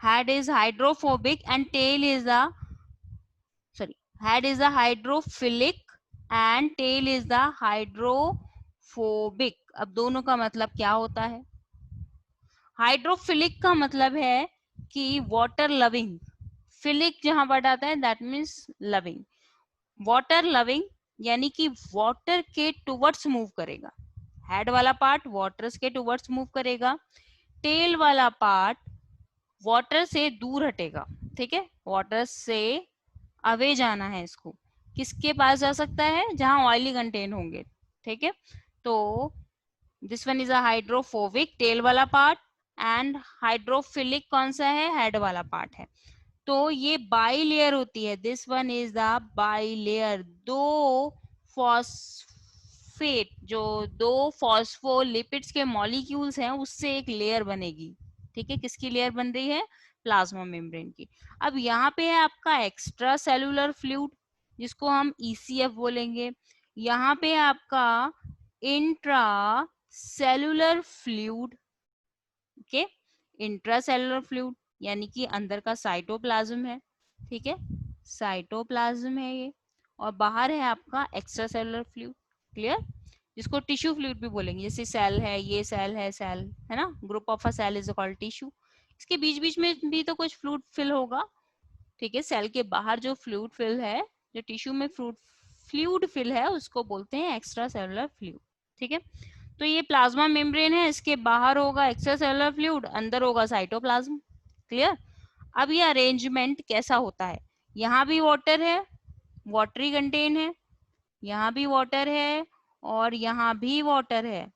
Head is hydrophobic and tail is the head is the hydrophilic and tail is the hydrophobic. अब दोनों का मतलब क्या होता है? हाइड्रोफिलिक का मतलब है कि वाटर लविंग, फिलिक जहां वर्ड आता है that means loving, water loving यानी कि वाटर के टुवर्ड्स मूव करेगा। हेड वाला पार्ट वाटर्स के टुवर्ड्स मूव करेगा, टेल वाला पार्ट वाटर से दूर हटेगा। ठीक है, वाटर से अवे जाना है इसको, किसके पास जा सकता है? जहां ऑयली कंटेन होंगे। ठीक है, तो this one is a hydrophobic tell वाला पार्ट एंड हाइड्रोफिलिक कौन सा है? हेड वाला पार्ट है। तो ये बाई लेयर होती है, this one is the by layer. दो फॉस्फेट, जो दो फॉस्फोलिपिड्स के मॉलिक्यूल्स हैं उससे एक लेयर बनेगी। ठीक है, किसकी लेयर बन रही है? प्लाज्मा मेम्ब्रेन की। अब यहाँ पे है आपका एक्स्ट्रा सेलुलर फ्लूइड जिसको हम ECF बोलेंगे। यहाँ पे है आपका intra cellular fluid. Okay, intra cellular fluid यानी कि अंदर का साइटोप्लाज्म है। ठीक है, साइटोप्लाज्म है ये, और बाहर है आपका एक्स्ट्रा सेलुलर फ्लूइड। क्लियर? जिसको टिश्यू फ्लूइड भी बोलेंगे, जैसे सेल है, ये सेल है, सेल है ना, group of a cell is called tissue. इसके बीच बीच में भी तो कुछ फ्लूइड फिल होगा। ठीक है, सेल के बाहर जो फ्लूइड फिल है, जो टिश्यू में फ्लूइड फिल है, उसको बोलते हैं एक्स्ट्रा सेलुलर फ्लूइड। ठीक है, तो ये प्लाज्मा मेम्ब्रेन है, इसके बाहर होगा एक्स्ट्रा सेलुलर फ्लूइड, अंदर होगा साइटोप्लाज्म। क्लियर? अब ये अरेंजमेंट कैसा होता है? यहाँ भी वाटर है, वाटरी कंटेन है, यहाँ भी वाटर है और यहाँ भी वाटर है।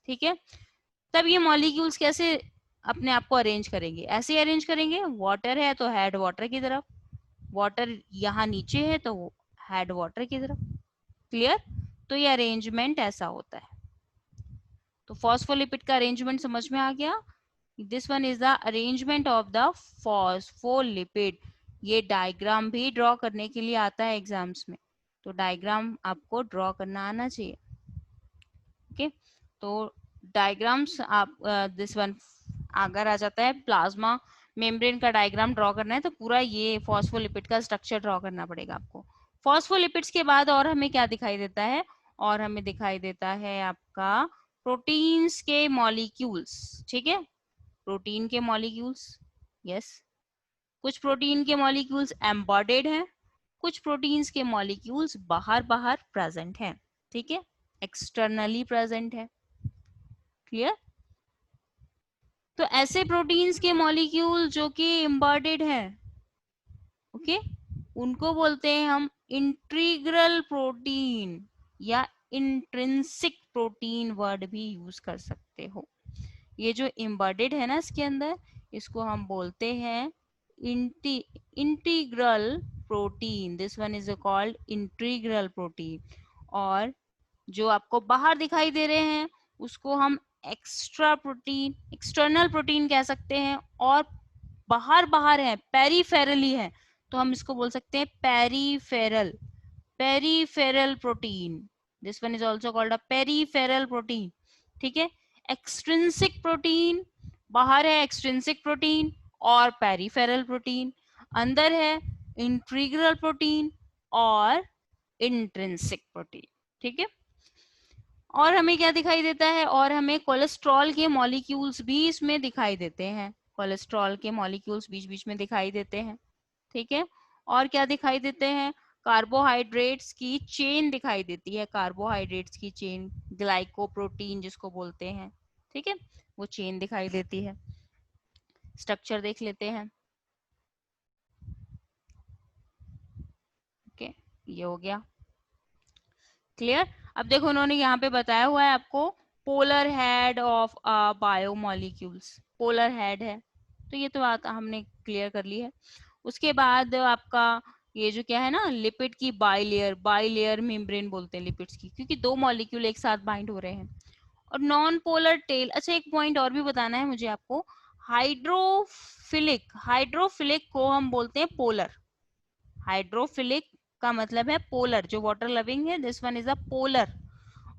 ठीक है, तब ये मॉलिक्यूल्स कैसे अपने आप को अरेंज करेंगे? ऐसे अरेंज करेंगे, वाटर है तो हेड वाटर की तरफ, वाटर यहाँ नीचे है तो हेड वाटर की तरफ। क्लियर? तो ये अरेंजमेंट ऐसा होता है। तो फॉस्फोलिपिड का अरेंजमेंट समझ में आ गया? This one is the arrangement of the phospholipid. ये डायग्राम भी ड्रॉ करने के लिए आता है एग्जाम्स में, तो डायग्राम आपको ड्रॉ करना आना चाहिए। ओके, तो डायग्राम्स आप दिस वन अगर आ जाता है, प्लाज्मा मेम्ब्रेन का डायग्राम ड्रॉ करना है तो पूरा ये फॉस्फोलिपिड का स्ट्रक्चर ड्रॉ करना पड़ेगा आपको। फॉस्फोलिपिड्स के बाद और हमें क्या दिखाई देता है? और हमें दिखाई देता है आपका प्रोटीन्स के मॉलिक्यूल्स। ठीक है, प्रोटीन के मॉलिक्यूल्स, यस। कुछ प्रोटीन के मॉलिक्यूल्स एम्बॉडेड हैं, कुछ प्रोटीन्स के मॉलिक्यूल्स बाहर बाहर प्रेजेंट हैं। ठीक है, एक्सटर्नली प्रेजेंट है। क्लियर? तो ऐसे प्रोटीन्स के मॉलिक्यूल जो कि एम्बॉडेड हैं, ओके, उनको बोलते हैं हम इंटीग्रल प्रोटीन या इंट्रिंसिक प्रोटीन, वर्ड भी यूज कर सकते हो। ये जो एम्बेडेड है ना इसके अंदर, इसको हम बोलते हैं integral protein. This one is called integral protein. और जो आपको बाहर दिखाई दे रहे हैं उसको हम एक्स्ट्रा प्रोटीन, एक्सटर्नल प्रोटीन कह सकते हैं। और बाहर बाहर है, पेरीफेरली है, तो हम इसको बोल सकते हैं peripheral, peripheral protein. This one is also called a peripheral protein. ठीक है, एक्सट्रिंसिक प्रोटीन, बाहर है एक्सट्रिंसिक प्रोटीन और पेरीफेरल प्रोटीन, अंदर है इंटीग्रल प्रोटीन और इंट्रिंसिक प्रोटीन। ठीक है, और हमें क्या दिखाई देता है? और हमें कोलेस्ट्रॉल के मॉलिक्यूल्स भी इसमें दिखाई देते हैं, कोलेस्ट्रॉल के मॉलिक्यूल्स बीच बीच में दिखाई देते हैं। ठीक है, और क्या दिखाई देते हैं? कार्बोहाइड्रेट्स की चेन दिखाई देती है, कार्बोहाइड्रेट्स की चेन, ग्लाइकोप्रोटीन जिसको बोलते हैं। ठीक है, वो चेन दिखाई देती है। स्ट्रक्चर देख लेते हैं। ओके, ये हो गया। क्लियर? अब देखो उन्होंने यहाँ पे बताया हुआ है आपको polar head of biomolecules, polar head है, तो ये तो बात हमने क्लियर कर ली है। उसके बाद आपका ये जो क्या है ना, लिपिड की बाइलेयर, बाइलेयर मेम्ब्रेन बोलते हैं लिपिड्स की, क्योंकि दो मॉलिक्यूल एक साथ बाइंड हो रहे हैं। और नॉन पोलर टेल। अच्छा, एक पॉइंट और भी बताना है मुझे आपको, हाइड्रोफिलिक, हाइड्रोफिलिक को हम बोलते हैं पोलर। हाइड्रोफिलिक का मतलब है पोलर, जो वाटर लविंग है this one is a polar,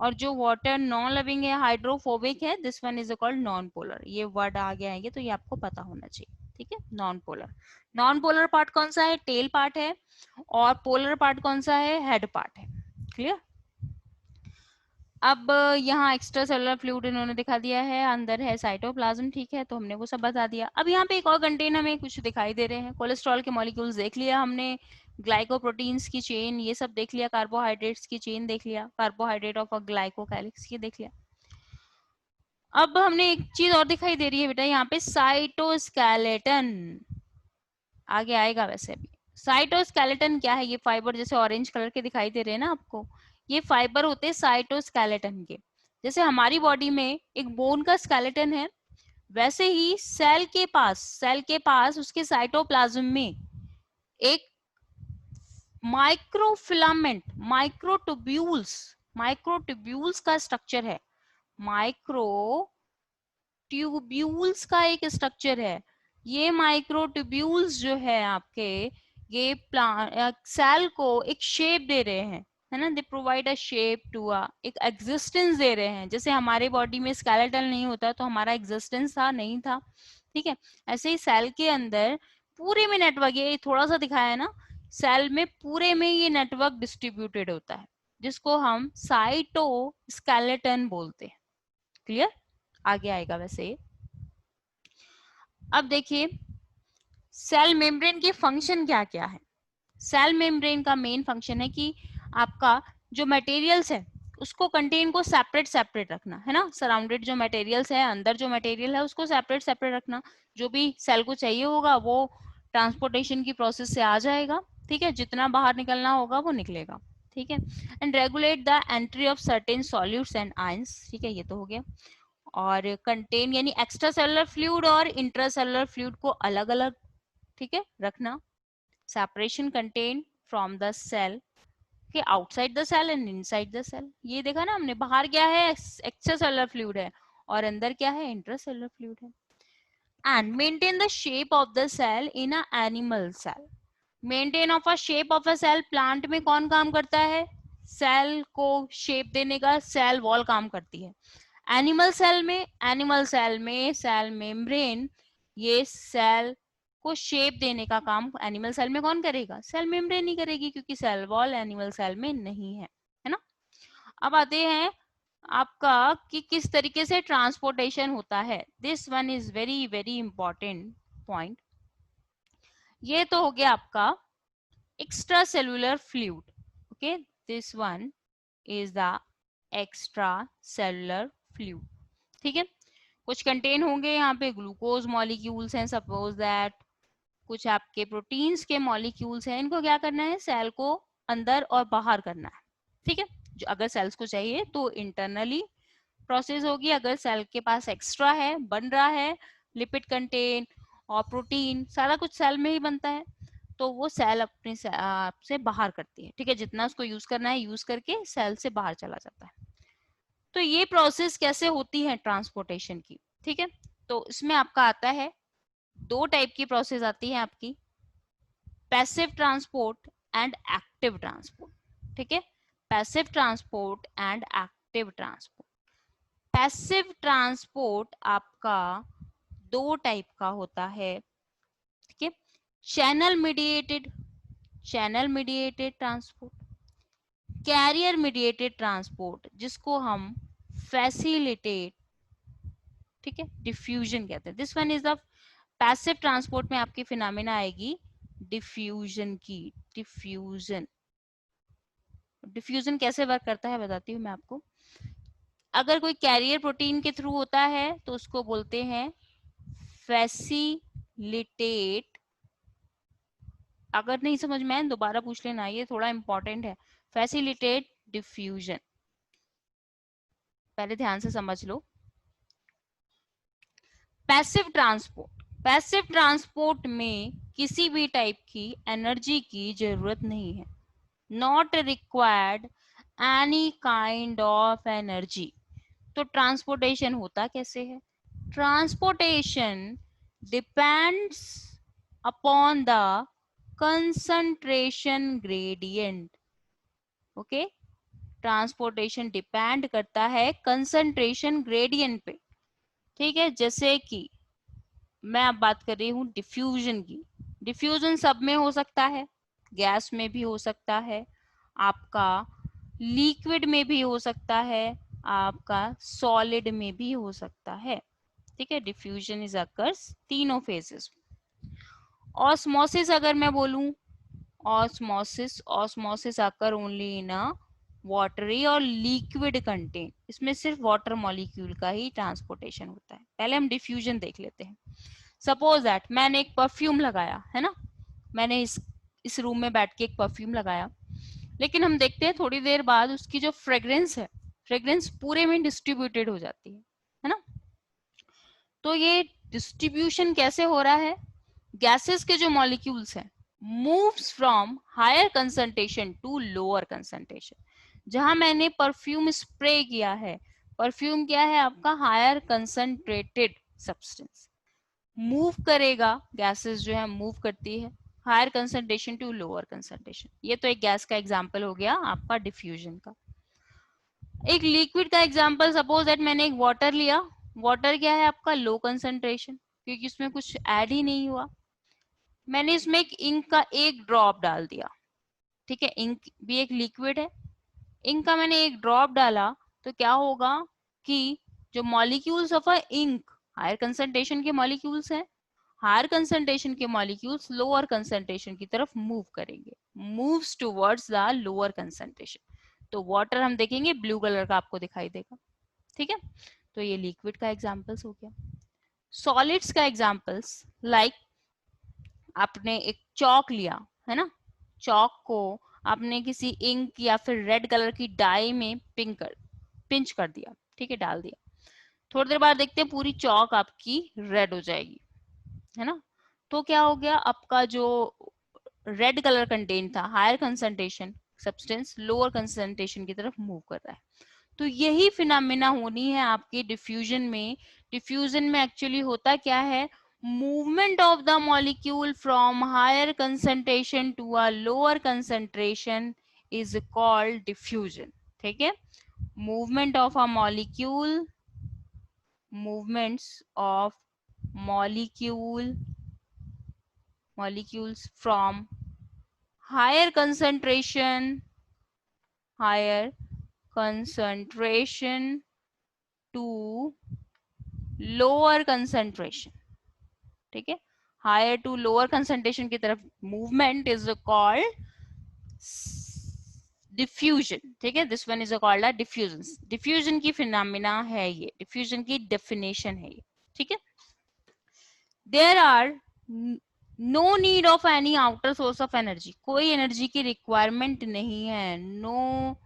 और जो वाटर नॉन लविंग है हाइड्रोफोबिक है, this one is called non polar. ये वर्ड आ गया है, ये तो ये आपको पता होना चाहिए। ठीक है, non polar. Non polar part कौन सा है? टेल पार्ट है, और पोलर पार्ट कौन सा है? हेड पार्ट है। क्लियर? अब यहाँ एक्स्ट्रा सेलुलर फ्लूइड इन्होंने दिखा दिया है, अंदर है साइटोप्लाज्म, ठीक है, तो हमने वो सब बता दिया। अब यहाँ पे एक और कंटेन हमें कुछ दिखाई दे रहे हैं। कोलेस्ट्रॉल के मॉलिक्यूल्स देख लिया हमने, ग्लाइकोप्रोटीन्स की चेन ये सब देख लिया, कार्बोहाइड्रेट्स की चेन देख लिया, कार्बोहाइड्रेट ऑफ अ ग्लाइकोकैलिक्स ये देख लिया। अब हमने एक चीज और दिखाई दे रही है बेटा यहाँ पे, साइटोस्केलेटन। आगे आएगा वैसे अभी। साइटोस्केलेटन क्या है? ये फाइबर जैसे ऑरेंज कलर के दिखाई दे रहे हैं ना आपको, ये फाइबर होते हैं साइटोस्केलेटन के। जैसे हमारी बॉडी में एक बोन का स्केलेटन है, वैसे ही सेल के पास उसके साइटोप्लाज्म में एक माइक्रोफिलामेंट, माइक्रोट्यूब्यूल्स का स्ट्रक्चर है। माइक्रोट्यूब्यूल्स का एक स्ट्रक्चर है। ये माइक्रोट्यूब्यूल्स जो है आपके, ये सेल को एक शेप दे रहे हैं, है ना, they provide a shape to a, एक एग्जिस्टेंस दे रहे हैं। जैसे हमारे बॉडी में स्केलेटन नहीं होता तो हमारा एग्जिस्टेंस था नहीं था, ठीक है, ऐसे ही सेल के अंदर पूरे में नेटवर्क, ये थोड़ा सा दिखाया है ना, सेल में पूरे में ये नेटवर्क डिस्ट्रीब्यूटेड होता है, जिसको हम साइटोस्केलेटन बोलते हैं। क्लियर? आगे आएगा वैसे। अब देखिए सेल मेम्ब्रेन के फंक्शन क्या क्या है। सेल मेम्ब्रेन का मेन फंक्शन है कि आपका जो मटेरियल्स है उसको, कंटेन को सेपरेट सेपरेट रखना, है ना, सराउंडेड जो मटेरियल्स है, अंदर जो मटेरियल है उसको सेपरेट सेपरेट रखना। जो भी सेल को चाहिए होगा वो ट्रांसपोर्टेशन की प्रोसेस से आ जाएगा, ठीक है, जितना बाहर निकलना होगा वो निकलेगा, ठीक है। And regulate the entry of certain solutes and ions, ठीक है, ये तो हो गया। और कंटेन यानी एक्स्ट्रा सेलुलर फ्लूइड और इंट्रासेलुलर फ्लूइड को अलग अलग, ठीक है, रखना। Separation contain from the cell के outside the cell and inside the cell. ये देखा ना हमने, बाहर क्या है? एक्स्ट्रा सेलुलर फ्लूइड है, और अंदर क्या है? इंट्रासेलुलर फ्लूइड है। And maintain the shape of the cell in a animal cell. Maintain of a shape of a cell, plant में कौन काम करता है? सेल को शेप देने का सेल वॉल काम करती है। एनिमल सेल में सेल मेम्ब्रेन, ये सेल को शेप देने का काम एनिमल सेल में कौन करेगा? सेल मेम्ब्रेन ही करेगी, क्योंकि सेल वॉल एनिमल सेल में नहीं है ना। अब आते हैं आपका कि किस तरीके से ट्रांसपोर्टेशन होता है। This one is very very important point. ये तो हो गया आपका extra cellular fluid, okay, this one is the extra cellular fluid, ठीक है। कुछ कंटेन होंगे यहाँ पे, ग्लूकोज मॉलिक्यूल्स हैं सपोज दैट, कुछ आपके प्रोटीन्स के मॉलिक्यूल्स हैं, इनको क्या करना है? सेल को अंदर और बाहर करना है, ठीक है। जो अगर सेल्स को चाहिए तो इंटरनली प्रोसेस होगी, अगर सेल के पास एक्स्ट्रा है, बन रहा है, लिपिड कंटेन और प्रोटीन सारा कुछ सेल में ही बनता है, तो वो सेल अपने से बाहर करती है, ठीक है, जितना उसको यूज करना है यूज करके सेल से बाहर चला जाता है। तो ये प्रोसेस कैसे होती है ट्रांसपोर्टेशन की, ठीक है। तो इसमें आपका आता है, दो टाइप की प्रोसेस आती है आपकी, passive transport and active transport, ठीक है, passive transport and active transport. Passive transport आपका दो टाइप का होता है, ठीक है, channel mediated transport, carrier mediated transport, जिसको हम फैसिलिटेट, ठीक है, डिफ्यूजन कहते हैं। This one is the passive transport में आपकी फिनोमेना आएगी डिफ्यूजन की। डिफ्यूजन कैसे वर्क करता है बताती हूँ मैं आपको। अगर कोई कैरियर प्रोटीन के थ्रू होता है तो उसको बोलते हैं फैसिलिटेट, अगर नहीं समझ में आए दोबारा पूछ लेना, ये थोड़ा इंपॉर्टेंट है। फैसिलिटेट डिफ्यूजन, पहले ध्यान से समझ लो। पैसिव ट्रांसपोर्ट में किसी भी टाइप की एनर्जी की जरूरत नहीं है, not required any kind of energy. तो ट्रांसपोर्टेशन होता कैसे है? Transportation depends upon the concentration gradient, okay, transportation depend करता है कंसंट्रेशन ग्रेडियंट पे, ठीक है। जैसे कि मैं अब बात कर रही हूँ डिफ्यूजन की। डिफ्यूजन सब में हो सकता है, गैस में भी हो सकता है, आपका लिक्विड में भी हो सकता है, आपका सॉलिड में भी हो सकता है। ठीक है, डिफ्यूजन इज अकर्स तीनों फेजेस। ऑस्मोसिस अगर मैं बोलूं, osmosis, osmosis occur only in a watery और लिक्विड कंटेन, इसमें सिर्फ वाटर मॉलिक्यूल का ही ट्रांसपोर्टेशन होता है। पहले हम डिफ्यूजन देख लेते हैं। सपोज दैट मैंने एक परफ्यूम लगाया है ना, मैंने इस रूम में बैठ के एक परफ्यूम लगाया, लेकिन हम देखते हैं थोड़ी देर बाद उसकी जो फ्रेग्रेंस है, फ्रेग्रेंस पूरे में डिस्ट्रीब्यूटेड हो जाती है ना। तो ये डिस्ट्रीब्यूशन कैसे हो रहा है? गैसेस के जो मॉलिक्यूल्स हैं moves from higher concentration to lower concentration. जहां मैंने परफ्यूम स्प्रे किया है, परफ्यूम क्या है आपका हायर कंसंट्रेटेड सब्सटेंस, मूव करेगा, गैसेस जो है मूव करती है higher concentration to lower concentration. ये तो एक गैस का एग्जांपल हो गया आपका डिफ्यूजन का। एक लिक्विड का एग्जांपल, सपोज दैट मैंने एक वाटर लिया, वाटर क्या है आपका लो कंसंट्रेशन, क्योंकि उसमें कुछ ऐड ही नहीं हुआ। मैंने इसमें एक इंक का एक ड्रॉप डाल दिया, ठीक है, इंक भी एक लिक्विड है, इंक का मैंने एक ड्रॉप डाला, तो क्या होगा कि जो molecules of a ink higher concentration के मॉलिक्यूल्स हैं, हायर कंसंट्रेशन के मॉलिक्यूल्स लोअर कंसंट्रेशन की तरफ मूव करेंगे, moves towards the lower concentration. तो वाटर हम देखेंगे ब्लू कलर का आपको दिखाई देगा। ठीक है, तो ये लिक्विड का एग्जांपल्स हो गया। सॉलिड्स का एग्जांपल्स लाइक आपने एक चौक लिया है ना, चौक को आपने किसी इंक या फिर रेड कलर की डाई में पिंच कर दिया, ठीक है, डाल दिया, थोड़ी देर बाद देखते हैं पूरी चौक आपकी रेड हो जाएगी, है ना। तो क्या हो गया, आपका जो रेड कलर कंटेंट था higher concentration substance lower concentration की तरफ मूव कर रहा है। तो यही फिनोमेना होनी है आपके डिफ्यूजन में। डिफ्यूजन में एक्चुअली होता क्या है, movement of the molecule from higher concentration to a lower concentration is called diffusion. ठीक है, movement of a molecule, movements of molecules from higher concentration to lower concentration। ठीक है, हायर टू लोअर कंसंट्रेशन की तरफ movement is called diffusion. ठीक है, this one is called a diffusion. Diffusion की phenomena है ये, डिफ्यूजन की डेफिनेशन है ये। ठीक है, there are no need of any outer source of energy, कोई एनर्जी की रिक्वायरमेंट नहीं है, नो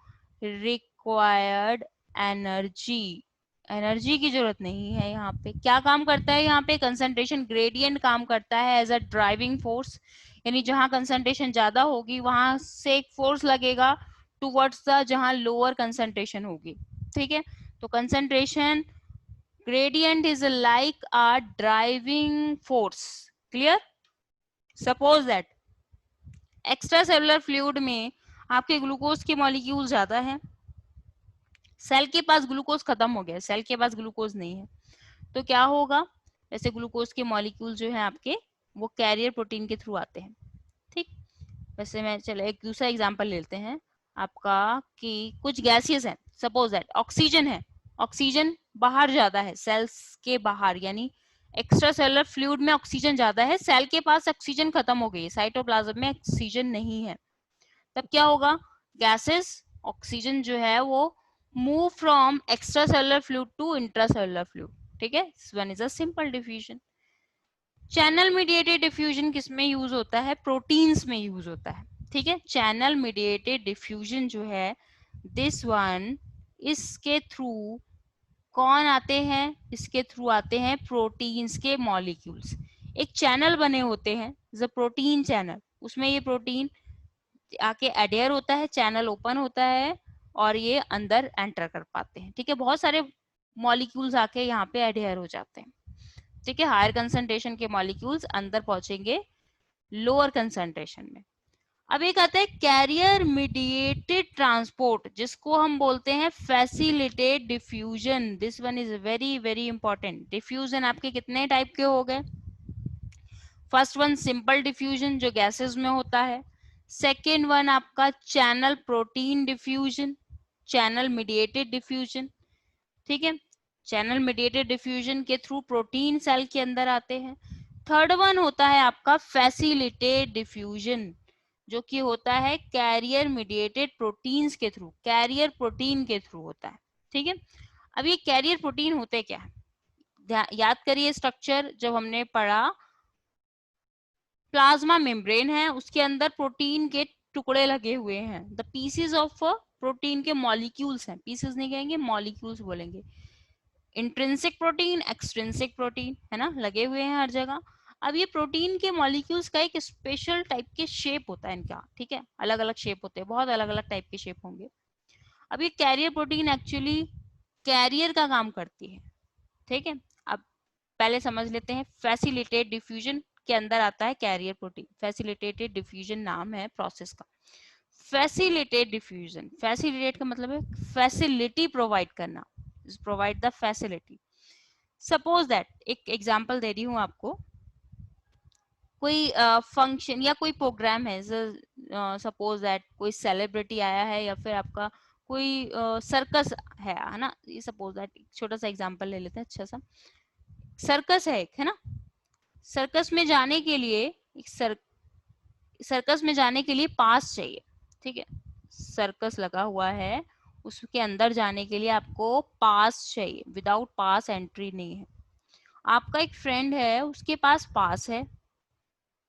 रिक्वायर्ड एनर्जी, एनर्जी की जरूरत नहीं है। यहाँ पे क्या काम करता है, यहाँ पे कंसंट्रेशन ग्रेडियंट काम करता है एज अ ड्राइविंग फोर्स, यानी जहां कंसंट्रेशन ज्यादा होगी वहां से एक फोर्स लगेगा टुवर्ड्स द जहां लोअर कंसंट्रेशन होगी। ठीक है, तो concentration gradient is like a driving force, clear। suppose that extra cellular fluid में आपके ग्लूकोज के मॉलिक्यूल ज्यादा है, सेल के पास ग्लूकोज खत्म हो गया, सेल के पास ग्लूकोज नहीं है, तो क्या होगा, जैसे ग्लूकोज के मॉलिक्यूल जो है आपके वो कैरियर प्रोटीन के थ्रू आते हैं। ठीक, वैसे मैं चलो एक दूसरा एग्जांपल लेते हैं आपका कि कुछ गैसेस हैं, सपोज दैट ऑक्सीजन है, ऑक्सीजन बाहर ज्यादा है सेल्स के बाहर, यानी एक्स्ट्रा सेलुलर फ्लूइड में ऑक्सीजन ज्यादा है, सेल के पास ऑक्सीजन खत्म हो गई है, साइटोप्लाज्म में ऑक्सीजन नहीं है, तब क्या होगा, गैसेस ऑक्सीजन जो है वो move from extra cellular fluid to intracellular fluid. ठीक है, this one is a simple diffusion. Channel mediated diffusion किसमें यूज होता है, प्रोटीन्स में यूज होता है। ठीक है, चैनल मीडिएटेड डिफ्यूजन जो है दिस वन, इसके थ्रू कौन आते हैं, इसके थ्रू आते हैं प्रोटीन्स के मॉलिक्यूल्स, एक चैनल बने होते हैं प्रोटीन चैनल, उसमें ये प्रोटीन आके एडेयर होता है, चैनल ओपन होता है और ये अंदर एंटर कर पाते हैं। ठीक है, बहुत सारे मॉलिक्यूल्स आके यहाँ पे एडेयर हो जाते हैं। ठीक है, हायर कंसंट्रेशन के मॉलिक्यूल्स अंदर पहुंचेंगे लोअर कंसंट्रेशन में। अब एक आता है कैरियर मीडिएटेड ट्रांसपोर्ट, जिसको हम बोलते हैं facilitate diffusion. This one is very very important. Diffusion आपके कितने टाइप के हो गए, फर्स्ट वन सिंपल डिफ्यूजन जो गैसेस में होता है, सेकेंड वन आपका channel protein diffusion, channel mediated diffusion, ठीक है, चैनल मीडिएटेड डिफ्यूजन के थ्रू प्रोटीन सेल के अंदर आते हैं। थर्ड वन होता है आपका फैसिलिटेटेड डिफ्यूजन, जो कि होता है कैरियर मीडिएटेड प्रोटीन्स के थ्रू, कैरियर प्रोटीन के थ्रू होता है, ठीक है। अब ये कैरियर प्रोटीन होते क्या है, याद करिए स्ट्रक्चर जब हमने पढ़ा, प्लाज्मा मेम्ब्रेन है, उसके अंदर प्रोटीन के टुकड़े लगे हुए हैं, द पीसेस ऑफ प्रोटीन के मॉलिक्यूल्स हैं, पीसेस नहीं कहेंगे मॉलिक्यूल्स बोलेंगे, इंट्रिंसिक प्रोटीन एक्सट्रिंसिक प्रोटीन है ना, लगे हुए हैं हर जगह। अब ये प्रोटीन के मॉलिक्यूल्स का एक स्पेशल टाइप के शेप होता है इनका, ठीक है, अलग अलग शेप होते हैं, बहुत अलग अलग टाइप के शेप होंगे। अब ये कैरियर प्रोटीन एक्चुअली कैरियर का काम करती है, ठीक है। अब पहले समझ लेते हैं, फैसिलिटेटेड डिफ्यूजन के अंदर आता है कैरियर प्रोटीन, फैसिलिटेटेड डिफ्यूजन नाम है प्रोसेस का। फैसिलिटेट डिफ्यूजन, फैसिलिटेट का मतलब है फैसिलिटी प्रोवाइड करना, provide the facility. Suppose that, एक एग्जांपल दे रही हूं आपको, कोई फंक्शन या कोई प्रोग्राम है, सपोज दैट कोई सेलिब्रिटी आया है या फिर आपका कोई सर्कस है ना, ये सपोज दैट छोटा सा एग्जांपल ले लेते हैं, अच्छा सा सर्कस है एक, है ना, सर्कस में जाने के लिए सर्कस में जाने के लिए पास चाहिए, ठीक है, सर्कस लगा हुआ है, उसके अंदर जाने के लिए आपको पास चाहिए, विदाउट पास एंट्री नहीं है। आपका एक फ्रेंड है, उसके पास पास है,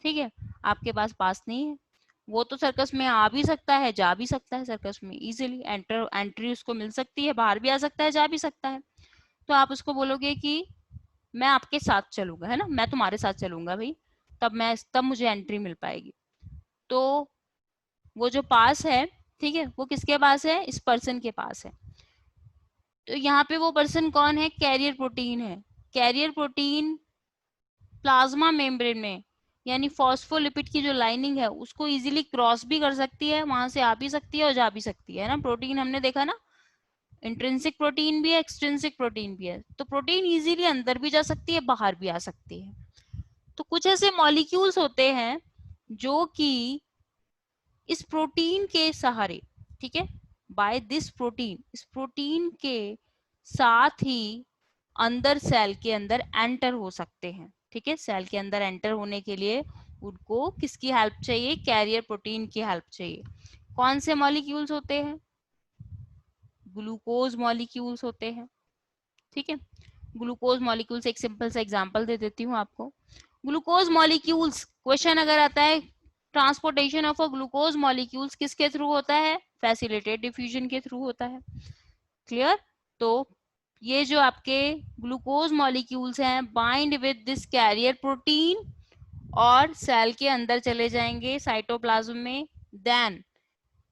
ठीक है, आपके पास पास नहीं है, वो तो सर्कस में आ भी सकता है, जा भी सकता है, सर्कस में इजीली एंट्री उसको मिल सकती है, बाहर भी आ सकता है, जा भी सकता है। तो आप उसको बोलोगे कि मैं आपके साथ चलूंगा, है ना, मैं तुम्हारे साथ चलूंगा भाई, तब मुझे एंट्री मिल पाएगी। तो वो जो पास है, ठीक है, वो किसके पास है, इस पर्सन के पास है। तो यहाँ पे वो पर्सन कौन है, कैरियर प्रोटीन है। कैरियर प्रोटीन प्लाज्मा मेम्ब्रेन में, यानी फॉस्फोलिपिड की जो लाइनिंग है उसको इजीली क्रॉस भी कर सकती है, वहां से आ भी सकती है और जा भी सकती है ना। प्रोटीन हमने देखा ना, इंट्रिंसिक प्रोटीन भी है, एक्सट्रिंसिक प्रोटीन भी है, तो प्रोटीन इजीली अंदर भी जा सकती है, बाहर भी आ सकती है। तो कुछ ऐसे मॉलिक्यूल्स होते हैं जो कि इस प्रोटीन के सहारे, ठीक है, बाय दिस प्रोटीन, इस प्रोटीन के साथ ही अंदर सेल के अंदर एंटर हो सकते हैं, ठीक है। सेल के अंदर एंटर होने के लिए उनको किसकी हेल्प चाहिए, कैरियर प्रोटीन की हेल्प चाहिए। कौन से मॉलिक्यूल्स होते हैं, ग्लूकोज मॉलिक्यूल्स होते हैं, ठीक है। ग्लूकोज मॉलिक्यूल्स, एक सिंपल सा एग्जांपल दे देती हूँ आपको। ग्लूकोज मॉलिक्यूल्स, क्वेश्चन अगर आता है, transportation of a glucose molecules किसके थ्रू होता है, फैसिलिटेटेड डिफ्यूजन के थ्रू होता है, क्लियर। तो ये जो आपके ग्लूकोज मॉलिक्यूल्स हैं bind with this carrier protein और सेल के अंदर चले जाएंगे साइटोप्लाज्म में, देन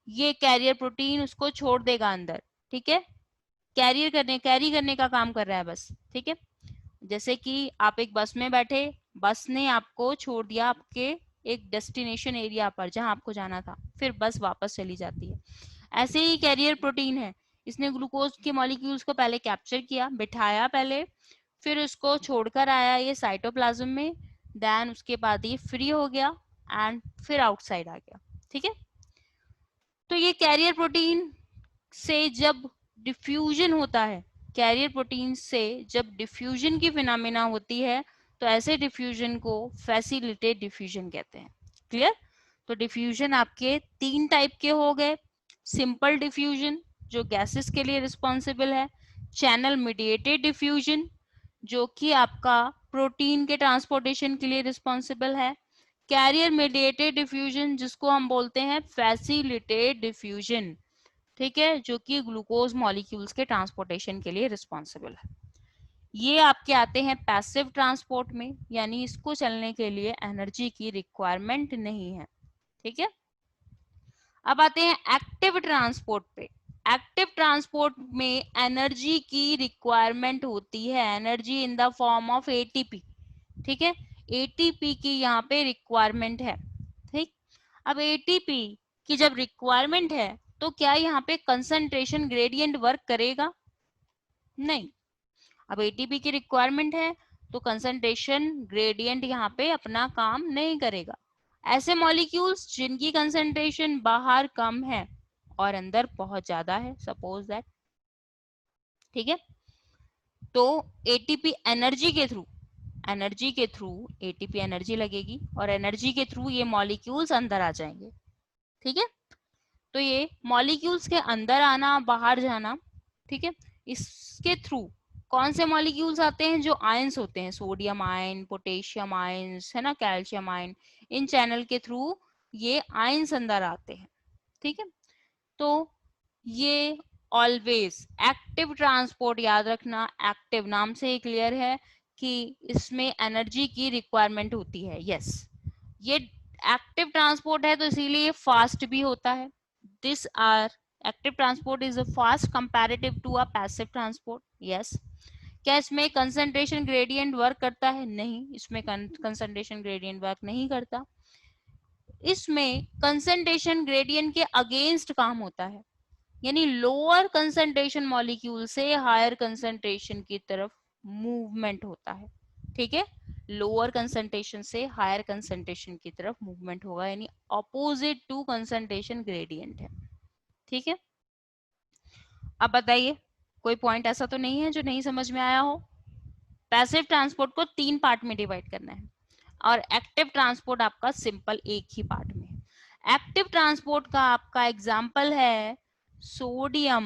ये कैरियर प्रोटीन उसको छोड़ देगा अंदर, ठीक है, कैरी करने का काम कर रहा है बस, ठीक है। जैसे कि आप एक बस में बैठे, बस ने आपको छोड़ दिया आपके एक डेस्टिनेशन एरिया पर जहां आपको जाना था, फिर बस वापस चली जाती है। ऐसे ही कैरियर प्रोटीन है, इसने ग्लूकोज के मॉलिक्यूल्स को पहले कैप्चर किया, बिठाया पहले, फिर उसको छोड़कर आया ये साइटोप्लाज्म में, देन उसके बाद ये फ्री हो गया एंड फिर आउटसाइड आ गया, ठीक है। तो ये कैरियर प्रोटीन से जब डिफ्यूजन होता है, कैरियर प्रोटीन से जब डिफ्यूजन की फिनोमेना होती है, तो ऐसे डिफ्यूजन को फैसिलिटेटेड डिफ्यूजन कहते हैं, क्लियर। तो डिफ्यूजन आपके तीन टाइप के हो गए, सिंपल डिफ्यूजन जो गैसेस के लिए रिस्पॉन्सिबल है, चैनल मीडिएटेड डिफ्यूजन जो कि आपका प्रोटीन के ट्रांसपोर्टेशन के लिए रिस्पॉन्सिबल है, कैरियर मीडिएटेड डिफ्यूजन जिसको हम बोलते हैं फैसिलिटेटेड डिफ्यूजन, ठीक है, जो कि ग्लूकोज मॉलिक्यूल्स के ट्रांसपोर्टेशन के लिए रिस्पॉन्सिबल है। ये आपके आते हैं पैसिव ट्रांसपोर्ट में, यानी इसको चलने के लिए एनर्जी की रिक्वायरमेंट नहीं है, ठीक है। अब आते हैं एक्टिव ट्रांसपोर्ट पे। एक्टिव ट्रांसपोर्ट में एनर्जी की रिक्वायरमेंट होती है, energy in the form of ATP, ठीक है, एटीपी की यहाँ पे रिक्वायरमेंट है, ठीक। अब एटीपी की जब रिक्वायरमेंट है तो क्या यहाँ पे कंसंट्रेशन ग्रेडियंट वर्क करेगा, नहीं। अब एटीपी की रिक्वायरमेंट है तो कंसंट्रेशन ग्रेडियंट यहाँ पे अपना काम नहीं करेगा। ऐसे मॉलिक्यूल्स जिनकी कंसंट्रेशन बाहर कम है और अंदर बहुत ज्यादा है, सपोज दैट, ठीक है, तो एटीपी एनर्जी के थ्रू एटीपी एनर्जी लगेगी और एनर्जी के थ्रू ये मॉलिक्यूल्स अंदर आ जाएंगे। ठीक है, तो ये मॉलिक्यूल्स के अंदर आना बाहर जाना, ठीक है, इसके थ्रू कौन से मॉलिक्यूल्स आते हैं, जो आयंस होते हैं, सोडियम आयन, पोटेशियम आयंस, है ना, कैल्शियम आयन, इन चैनल के थ्रू ये आयंस अंदर आते हैं। ठीक है, तो ये ऑलवेज एक्टिव ट्रांसपोर्ट, याद रखना, एक्टिव नाम से ही क्लियर है कि इसमें एनर्जी की रिक्वायरमेंट होती है। यस, ये एक्टिव ट्रांसपोर्ट है तो इसीलिए फास्ट भी होता है। This are active transport is fast comparative to a passive transport. Yes, क्या इसमें कंसंट्रेशन ग्रेडियंट वर्क करता है? नहीं, इसमें कंसंट्रेशन ग्रेडियंट वर्क नहीं करता। इसमें कंसंट्रेशन ग्रेडियंट के अगेंस्ट काम होता है, यानी लोअर कंसंट्रेशन मॉलिक्यूल से हायर कंसंट्रेशन की तरफ मूवमेंट होता है। ठीक है, लोअर कंसंट्रेशन से हायर कंसंट्रेशन की तरफ मूवमेंट होगा, यानी ऑपोजिट टू कंसंट्रेशन ग्रेडियंट है। ठीक है, अब बताइए, कोई पॉइंट ऐसा तो नहीं है जो नहीं समझ में आया हो? पैसिव ट्रांसपोर्ट को 3 पार्ट में डिवाइड करना है और एक्टिव ट्रांसपोर्ट आपका सिंपल एक ही पार्ट में है। एक्टिव ट्रांसपोर्ट का आपका एग्जाम्पल है सोडियम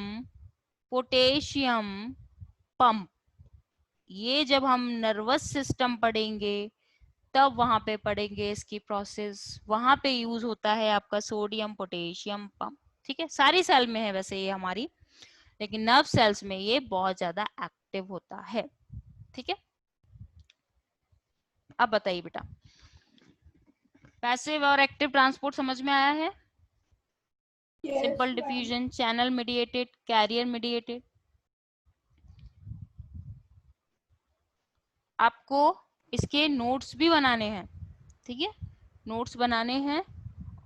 पोटेशियम पंप। ये जब हम नर्वस सिस्टम पढ़ेंगे तब वहां पे पढ़ेंगे इसकी प्रोसेस, वहां पे यूज होता है आपका सोडियम पोटेशियम पंप। ठीक है, सारी सेल में है वैसे ये हमारी, लेकिन नर्व सेल्स में ये बहुत ज्यादा एक्टिव होता है। ठीक है, अब बताइए बेटा, पैसिव और एक्टिव ट्रांसपोर्ट समझ में आया है? Simple diffusion, channel mediated, carrier mediated. आपको इसके नोट्स भी बनाने हैं। ठीक है, नोट्स बनाने हैं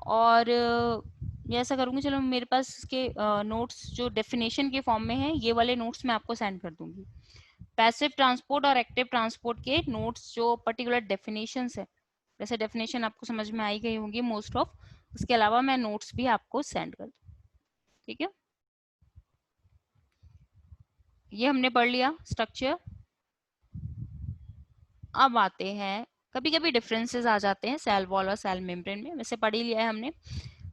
और ये ऐसा करूंगी, चलो मेरे पास इसके नोट्स जो डेफिनेशन के फॉर्म में है, ये वाले नोट्स मैं आपको सेंड कर दूंगी। पैसिव ट्रांसपोर्ट और एक्टिव ट्रांसपोर्ट के नोट्स जो पर्टिकुलर डेफिनेशंस है, वैसे डेफिनेशन आपको समझ में आई गई होंगी मोस्ट ऑफ, उसके अलावा मैं नोट्स भी आपको सेंड कर दूँ। ठीक है, ये हमने पढ़ लिया स्ट्रक्चर। अब आते हैं, कभी कभी डिफरेंसेस आ जाते हैं सेल वॉल और सेल मेम्ब्रेन में, वैसे पढ़ ही लिया है हमने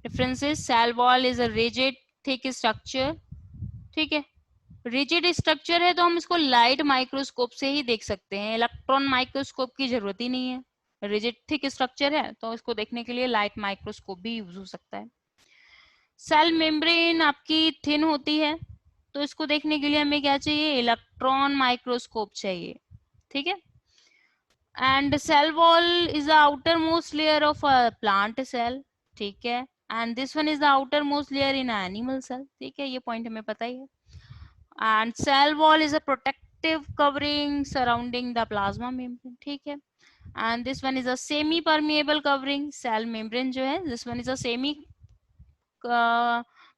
differences. Cell wall is a rigid thick structure. ठीक है, रिजिड स्ट्रक्चर है तो हम इसको लाइट माइक्रोस्कोप से ही देख सकते हैं, इलेक्ट्रॉन माइक्रोस्कोप की जरूरत ही नहीं है। रिजिड थिक स्ट्रक्चर है तो इसको देखने के लिए लाइट माइक्रोस्कोप भी यूज हो सकता है। सेल मेम्ब्रेन आपकी थिन होती है तो इसको देखने के लिए हमें क्या चाहिए? इलेक्ट्रॉन माइक्रोस्कोप चाहिए। ठीक है, and cell wall is the outermost layer of a plant cell. ठीक है, and this one is the outermost layer in an animal cell. ठीक है, ये पॉइंट हमें पता ही है। and cell wall is a protective covering surrounding the plasma membrane. ठीक है, and this one is a semi permeable covering, cell membrane जो है, this one is a semi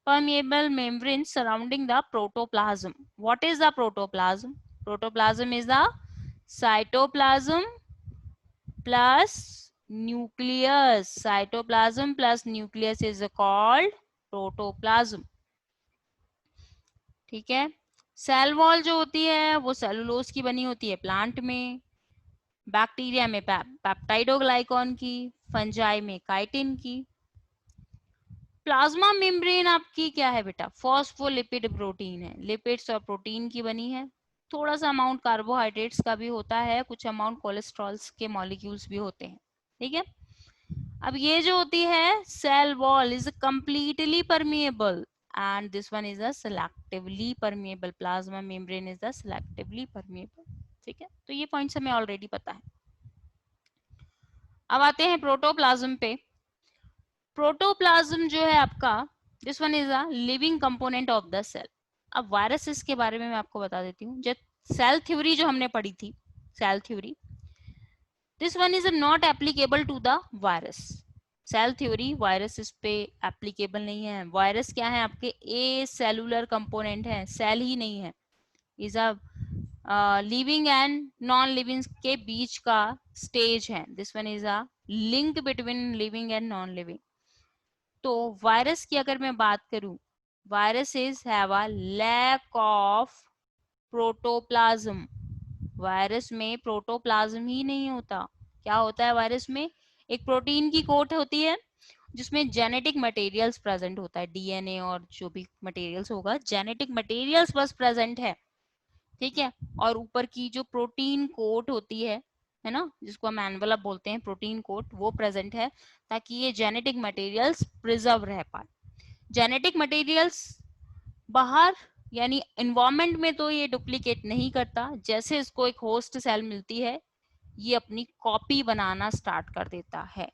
permeable membrane surrounding the protoplasm. What is the protoplasm? Protoplasm is the cytoplasm plus nucleus. Cytoplasm plus nucleus is called protoplasm. ठीक है, cell wall जो होती है वो cellulose की बनी होती है प्लांट में, बैक्टीरिया में पेप्टाइडोग्लाइकॉन की, फंजाई में काइटिन की। प्लाज्मा मेम्ब्रेन आपकी क्या है बेटा? फॉस्फोलिपिड प्रोटीन है, लिपिड्स और प्रोटीन की बनी है। थोड़ा सा अमाउंट कार्बोहाइड्रेट्स का भी होता है, कुछ अमाउंट कोलेस्ट्रॉल्स के मॉलिक्यूल्स भी होते हैं। ठीक है, अब ये जो होती है cell wall is completely permeable and this one is a selectively permeable. Plasma membrane is the selectively permeable. ठीक है, तो ये पॉइंट्स हमें ऑलरेडी पता है। अब आते हैं प्रोटोप्लाज्म पे। प्रोटोप्लाज्म जो है आपका, this one is a living component of the cell. अब वायरसेस के बारे में मैं आपको बता देती हूँ। जब सेल थ्योरी जो हमने पढ़ी थी, cell theory, this one is not applicable to the virus. Cell theory virus इस पे एप्लीकेबल नहीं है। वायरस क्या है? आपके ए सेलुलर कंपोनेंट है, सेल ही नहीं है। Is a living and non living के बीच का स्टेज है. This one is a link between living and non living. तो वायरस की अगर मैं बात करूं, viruses have a lack of protoplasm. Virus में प्रोटोप्लाज्म ही नहीं होता. क्या होता है वायरस में? एक प्रोटीन की कोट होती है जिसमें जेनेटिक मटेरियल्स प्रेजेंट होता है, डीएनए और जो भी मटेरियल्स होगा, जेनेटिक मटेरियल्स बस प्रेजेंट है. ठीक है. और ऊपर की जो प्रोटीन कोट होती है ना, जिसको हम एनवेलप बोलते हैं, प्रोटीन कोट, वो प्रेजेंट है ताकि ये जेनेटिक मटेरियल्स प्रिजर्व रह पाए. जेनेटिक मटेरियल्स बाहर यानी इन्वायरमेंट में तो ये डुप्लीकेट नहीं करता. जैसे इसको एक होस्ट सेल मिलती है, ये अपनी कॉपी बनाना स्टार्ट कर देता है.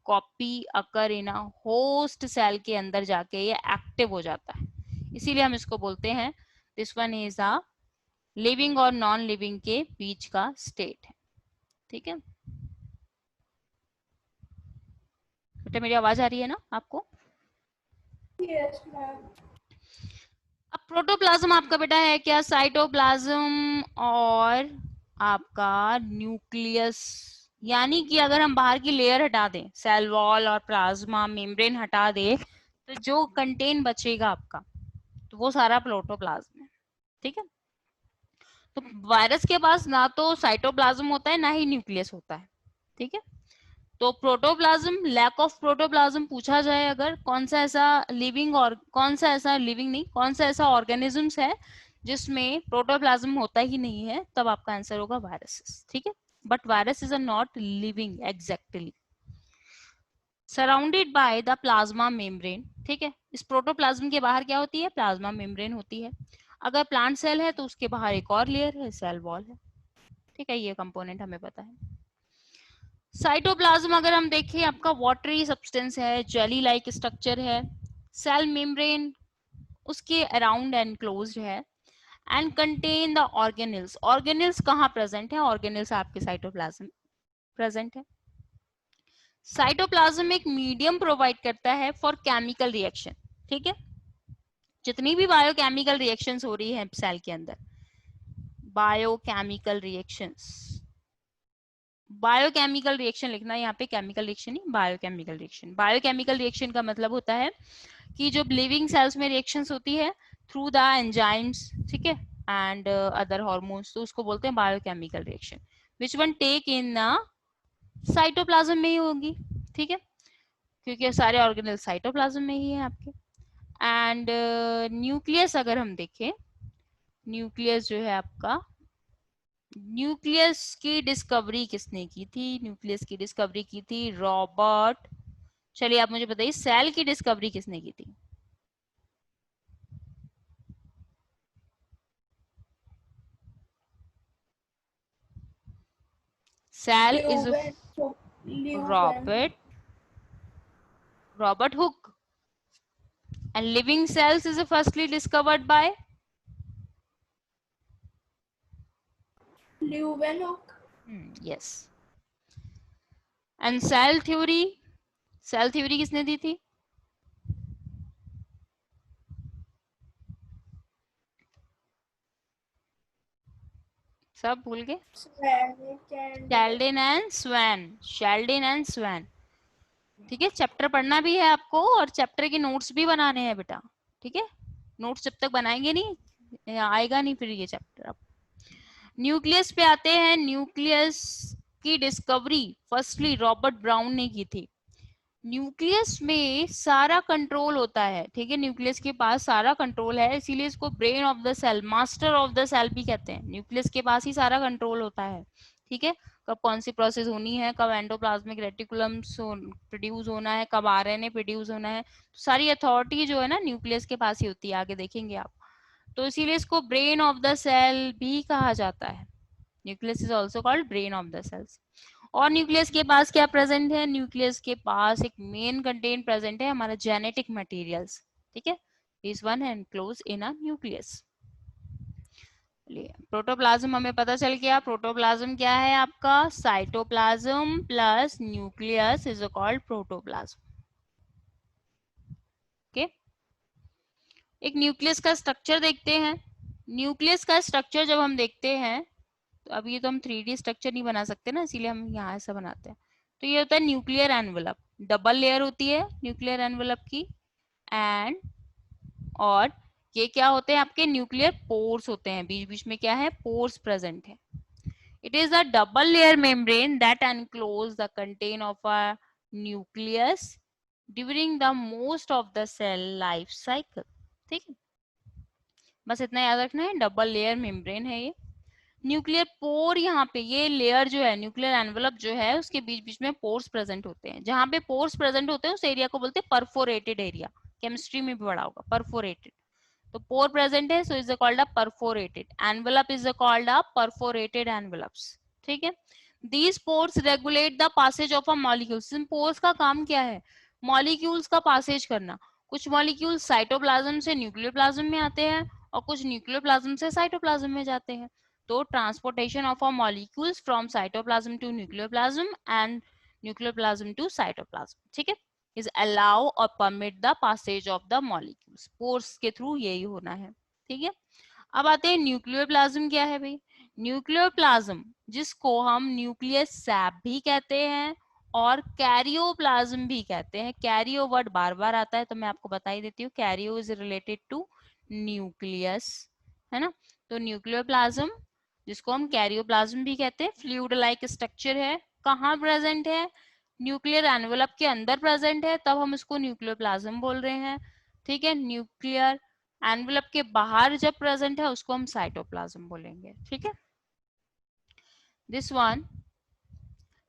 Copy occur in a host cell के अंदर जाके ये एक्टिव हो जाता है. इसीलिए हम इसको बोलते हैं this one is a living और नॉन लिविंग के बीच का स्टेट है. ठीक है बेटा, मेरी आवाज आ रही है ना आपको? Yes ma'am. अब प्रोटोप्लाज्म आपका बेटा है क्या? साइटोप्लाज्म और आपका न्यूक्लियस. यानी कि अगर हम बाहर की लेयर हटा दें, सेल वॉल और प्लाज्मा मेम्ब्रेन हटा दें, तो जो कंटेन बचेगा आपका, तो वो सारा प्रोटोप्लाज्म है. ठीक है. तो वायरस के पास ना तो साइटोप्लाज्म होता है ना ही न्यूक्लियस होता है. ठीक है. तो प्रोटोप्लाज्म, लैक ऑफ प्रोटोप्लाज्म पूछा जाए अगर, कौन सा ऐसा लिविंग और कौन सा ऐसा लिविंग नहीं, कौन सा ऐसा ऑर्गेनिजम्स है जिसमें प्रोटोप्लाज्म होता ही नहीं है, तब आपका आंसर होगा वायरसेस. ठीक है. But virus is not living exactly. Surrounded by the plasma membrane. ठीक है. इस प्रोटोप्लाज्म के बाहर क्या होती है? प्लाज्मा मेम्ब्रेन होती है. अगर प्लांट सेल है तो उसके बाहर एक और लेयर है, सेल वॉल है. ठीक है. ये कंपोनेंट हमें पता है. साइटोप्लाज्म अगर हम देखें, आपका वाटरी सब्सटेंस है, जेली लाइक स्ट्रक्चर है. सेल मेम्ब्रेन उसके अराउंड एनक्लोज्ड है and contain the organelles. Organelles कहाँ प्रेजेंट है? ऑर्गेनेल्स आपके साइटोप्लाज्म प्रेजेंट है. साइटोप्लाज्म एक मीडियम प्रोवाइड करता है फॉर केमिकल रिएक्शन. ठीक है. जितनी भी बायोकेमिकल रिएक्शंस हो रही है सेल के अंदर, बायोकेमिकल रिएक्शंस, बायोकेमिकल रिएक्शन लिखना यहाँ पे, केमिकल रिएक्शन नहीं, बायोकेमिकल रिएक्शन. बायोकेमिकल रिएक्शन का मतलब होता है कि जो लिविंग सेल्स में रिएक्शंस होती है थ्रू द एंजाइम्स, ठीक है, एंड अदर हार्मोन्स, तो उसको बोलते हैं biochemical reaction. Which one take in cytoplasm में ही होगी. ठीक है. क्योंकि सारे ऑर्गेनल साइटोप्लाज्म में ही है आपके. एंड न्यूक्लियस अगर हम देखें, न्यूक्लियस जो है आपका, न्यूक्लियस की डिस्कवरी किसने की थी? न्यूक्लियस की डिस्कवरी की थी रॉबर्ट. चलिए आप मुझे बताइए, सेल की डिस्कवरी किसने की थी? Cell is Leeuwen Leeuwen Robert Robert Hooke. And living cells is firstly discovered by Leeuwenhoek. Yes. And cell theory किसने दी थी? सब भूल गए. Schleiden and Schwann. ठीक है. चैप्टर पढ़ना भी है आपको और चैप्टर के नोट्स भी बनाने हैं बेटा. ठीक है. नोट्स जब तक बनाएंगे नहीं, आएगा नहीं फिर ये चैप्टर. अब न्यूक्लियस पे आते हैं. न्यूक्लियस की डिस्कवरी फर्स्टली रॉबर्ट ब्राउन ने की थी. न्यूक्लियस में सारा कंट्रोल होता है. ठीक है. न्यूक्लियस के पास सारा कंट्रोल है, इसीलिए इसको brain of the cell, master of the cell भी कहते हैं. न्यूक्लियस के पास ही सारा कंट्रोल होता है. ठीक है. कब कौन सी प्रोसेस होनी है, कब एंडोप्लाज्मिक रेटिकुलम प्रोड्यूस होना है, कब आरएनए प्रोड्यूस होना है, तो सारी अथॉरिटी जो है ना न्यूक्लियस के पास ही होती है. आगे देखेंगे आप. तो इसीलिए इसको ब्रेन ऑफ द सेल भी कहा जाता है. Nucleus is also called brain of the cells. और न्यूक्लियस के पास क्या प्रेजेंट है? न्यूक्लियस के पास एक मेन कंटेंट प्रेजेंट है, हमारा जेनेटिक मटेरियल्स. ठीक है. Is one and close in a nucleus. Protoplasm हमें पता चल गया. प्रोटोप्लाज्म क्या है आपका? Cytoplasm plus nucleus is called protoplasm. Okay. एक न्यूक्लियस का स्ट्रक्चर देखते हैं. न्यूक्लियस का स्ट्रक्चर जब हम देखते हैं, तो अब ये तो हम 3D स्ट्रक्चर नहीं बना सकते ना, इसीलिए हम यहाँ ऐसा बनाते हैं। तो ये होता है न्यूक्लियर एनवेलप, डबल लेयर होती है न्यूक्लियर एनवेलप की। एंड और ये क्या होते हैं, आपके न्यूक्लियर पोर्स होते हैं, बीच बीच में क्या है, पोर्स प्रेजेंट है। It is a double layer membrane that enclose the content of a nucleus during the most of the cell life cycle. ठीक है, बस इतना याद रखना है, डबल लेयर मेम्ब्रेन है ये। न्यूक्लियर पोर, यहाँ पे ये लेयर जो है, न्यूक्लियर एनवेलप जो है, उसके बीच बीच में पोर्स प्रेजेंट होते हैं। जहां पे पोर्स प्रेजेंट होते हैं उस एरिया को बोलते हैं परफोरेटेड एरिया। केमिस्ट्री में भी पढ़ा होगा परफोरेटेड। तो पोर प्रेजेंट है, so is called a perforated envelope, is called a perforated envelopes. ठीक है, these pores regulate the passage of a molecules. इन पोर्स का काम क्या है, मॉलिक्यूल्स का पासेज करना। कुछ मॉलिक्यूल्स साइटोप्लाज्म से न्यूक्लियोप्लाज्म में आते हैं और कुछ न्यूक्लियोप्लाज्म से साइटोप्लाज्म में जाते हैं। तो transportation of a molecules from cytoplasm to nucleoplasm and nucleoplasm to cytoplasm, ठीक है, is allow or permit the passage of the molecules। Pores के थ्रू यही होना है। ठीक है, अब आते हैं न्यूक्लियोप्लाज्म क्या है भाई। न्यूक्लियोप्लाज्म, जिसको हम न्यूक्लियस सैप भी कहते हैं और कैरियोप्लाज्म भी कहते हैं। कैरियो वर्ड बार बार आता है तो मैं आपको बता ही देती हूँ, karyo is related to nucleus, है ना। तो न्यूक्लियोप्लाज्म, जिसको हम कैरियोप्लाज्म भी कहते हैं, फ्लूइड लाइक स्ट्रक्चर है। कहाँ प्रेजेंट है, न्यूक्लियर एनवेलप के अंदर प्रेजेंट है, तब हम इसको न्यूक्लियोप्लाज्म बोल रहे हैं। ठीक है, न्यूक्लियर एनवेलप के बाहर जब प्रेजेंट है उसको हम साइटोप्लाज्म बोलेंगे। ठीक है, this one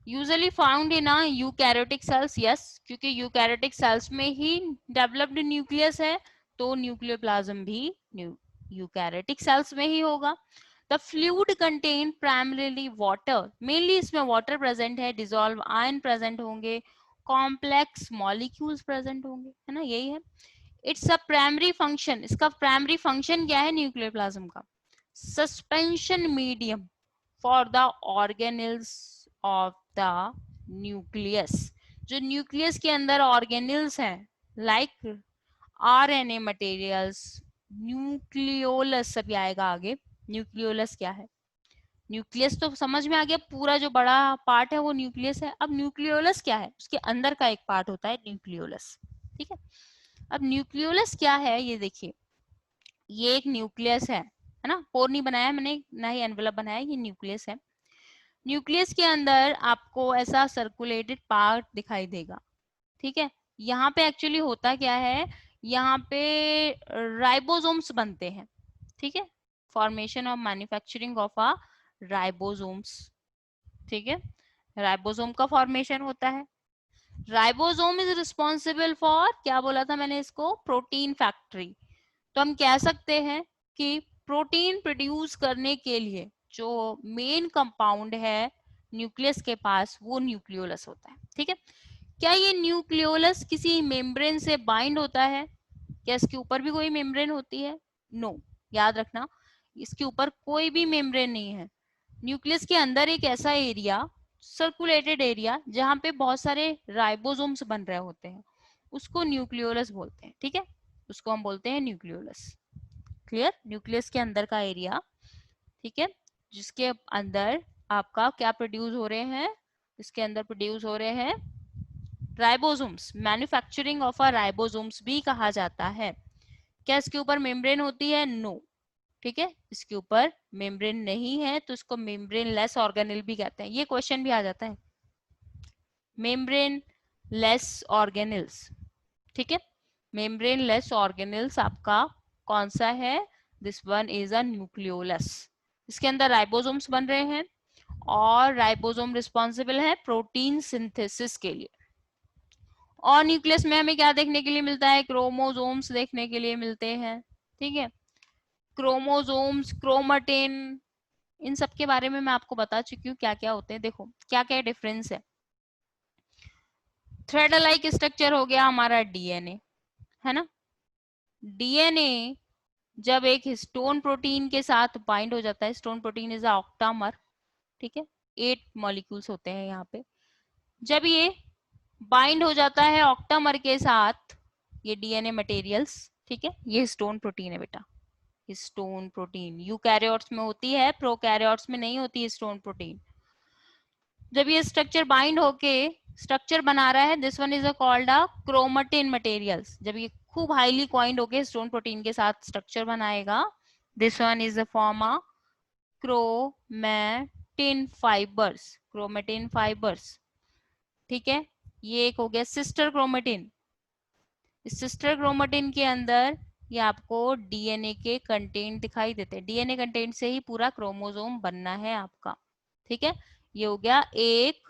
usually found in eukaryotic cells. Yes, क्योंकि यूकैरियोटिक सेल्स में ही डेवलप्ड न्यूक्लियस है, तो न्यूक्लियोप्लाज्म भी यूकैरियोटिक सेल्स में ही होगा। The fluid contain primarily water, mainly इसमें वाटर प्रेजेंट है, डिजोल्व आयन प्रेजेंट होंगे, कॉम्प्लेक्स मॉलिक्यूल्स प्रेजेंट होंगे, है ना, यही है। इट्स अ प्राइमरी फंक्शन, इसका प्राइमरी फंक्शन क्या है न्यूक्लियोप्लाज्म का, suspension medium for the organelles of the nucleus. जो न्यूक्लियस के अंदर ऑर्गेनेल्स हैं, लाइक आरएनए मटेरियल्स, न्यूक्लियोलस अभी आएगा आगे। न्यूक्लियोलस क्या है, न्यूक्लियस तो समझ में आ गया, पूरा जो बड़ा पार्ट है वो न्यूक्लियस है। अब न्यूक्लियोलस क्या है, उसके अंदर का एक पार्ट होता है न्यूक्लियोलस। ठीक है, अब न्यूक्लियोलस क्या है ये देखिए, ये एक न्यूक्लियस है ना, पोर नहीं बनाया मैंने, ना ही एनवेलप बनाया, ये न्यूक्लियस है। न्यूक्लियस के अंदर आपको ऐसा सर्कुलेटेड पार्ट दिखाई देगा। ठीक है, यहाँ पे एक्चुअली होता क्या है, यहाँ पे राइबोसोम्स बनते हैं। ठीक है, formation of manufacturing of a ribosomes. ठीक है, राइबोसोम का फॉर्मेशन होता है। राइबोसोम इज रिस्पॉन्सिबल फॉर, क्या बोला था मैंने इसको, प्रोटीन फैक्ट्री। तो हम कह सकते हैं कि प्रोटीन प्रोड्यूस करने के लिए जो मेन कंपाउंड है न्यूक्लियस के पास, वो न्यूक्लियोलस होता है। ठीक है, क्या ये न्यूक्लियोलस किसी मेम्ब्रेन से बाइंड होता है, क्या इसके ऊपर भी कोई मेम्ब्रेन होती है, नो, याद रखना, इसके ऊपर कोई भी मेम्ब्रेन नहीं है। न्यूक्लियस के अंदर एक ऐसा एरिया, सर्कुलेटेड एरिया, जहां पे बहुत सारे राइबोसोम्स बन रहे होते हैं, उसको न्यूक्लियोलस बोलते हैं। ठीक है, उसको हम बोलते हैं न्यूक्लियोलस। क्लियर, न्यूक्लियस के अंदर का एरिया, ठीक है, जिसके अंदर आपका क्या प्रोड्यूस हो रहे हैं, इसके अंदर प्रोड्यूस हो रहे हैं ribosomes, manufacturing of a ribosomes भी कहा जाता है। क्या इसके ऊपर मेम्ब्रेन होती है, नो। ठीक है, इसके ऊपर मेम्ब्रेन नहीं है, तो इसको मेम्ब्रेन लेस ऑर्गेनेल भी कहते हैं। ये क्वेश्चन भी आ जाता है, मेम्ब्रेन लेस ऑर्गेनेल्स। ठीक है, मेम्ब्रेन लेस ऑर्गेनेल्स आपका कौन सा है, this one is a nucleolus. इसके अंदर राइबोसोम्स बन रहे हैं और राइबोसोम रिस्पॉन्सिबल है प्रोटीन सिंथेसिस के लिए। और न्यूक्लियस में हमें क्या देखने के लिए मिलता है, क्रोमोसोम्स देखने के लिए मिलते हैं। ठीक है, क्रोमोसोम्स, क्रोमैटिन, इन सब के बारे में मैं आपको बता चुकी हूँ क्या क्या होते हैं। देखो क्या क्या डिफरेंस है, थ्रेड लाइक स्ट्रक्चर हो गया हमारा डीएनए, है ना। डीएनए जब एक हिस्टोन प्रोटीन के साथ बाइंड हो जाता है, histone protein is a octamer, ठीक है, 8 मॉलिक्यूल्स होते हैं यहाँ पे। जब ये बाइंड हो जाता है ऑक्टामर के साथ, ये डीएनए मटेरियल्स, ठीक है, ये हिस्टोन प्रोटीन है बेटा, हिस्टोन प्रोटीन। यूकैरियोट्स में होती है, प्रोकैरियोट्स में नहीं होती हिस्टोन प्रोटीन। जब ये स्ट्रक्चर बाइंड होके स्ट्रक्चर बना रहा है, this one is called a chromatin materials. जब ये खूब हाईली क्वाइंड होके हिस्टोन प्रोटीन के साथ स्ट्रक्चर बनाएगा, this one is the form a chromatin fibres, chromatin fibres. ठीक है, ये एक हो गया सिस्टर क्रोमेटिन। इस सिस्टर क्रोमेटिन के अंदर ये आपको डीएनए के कंटेंट दिखाई देते हैं। डीएनए कंटेंट से ही पूरा क्रोमोसोम बनना है आपका। ठीक है, ये हो गया एक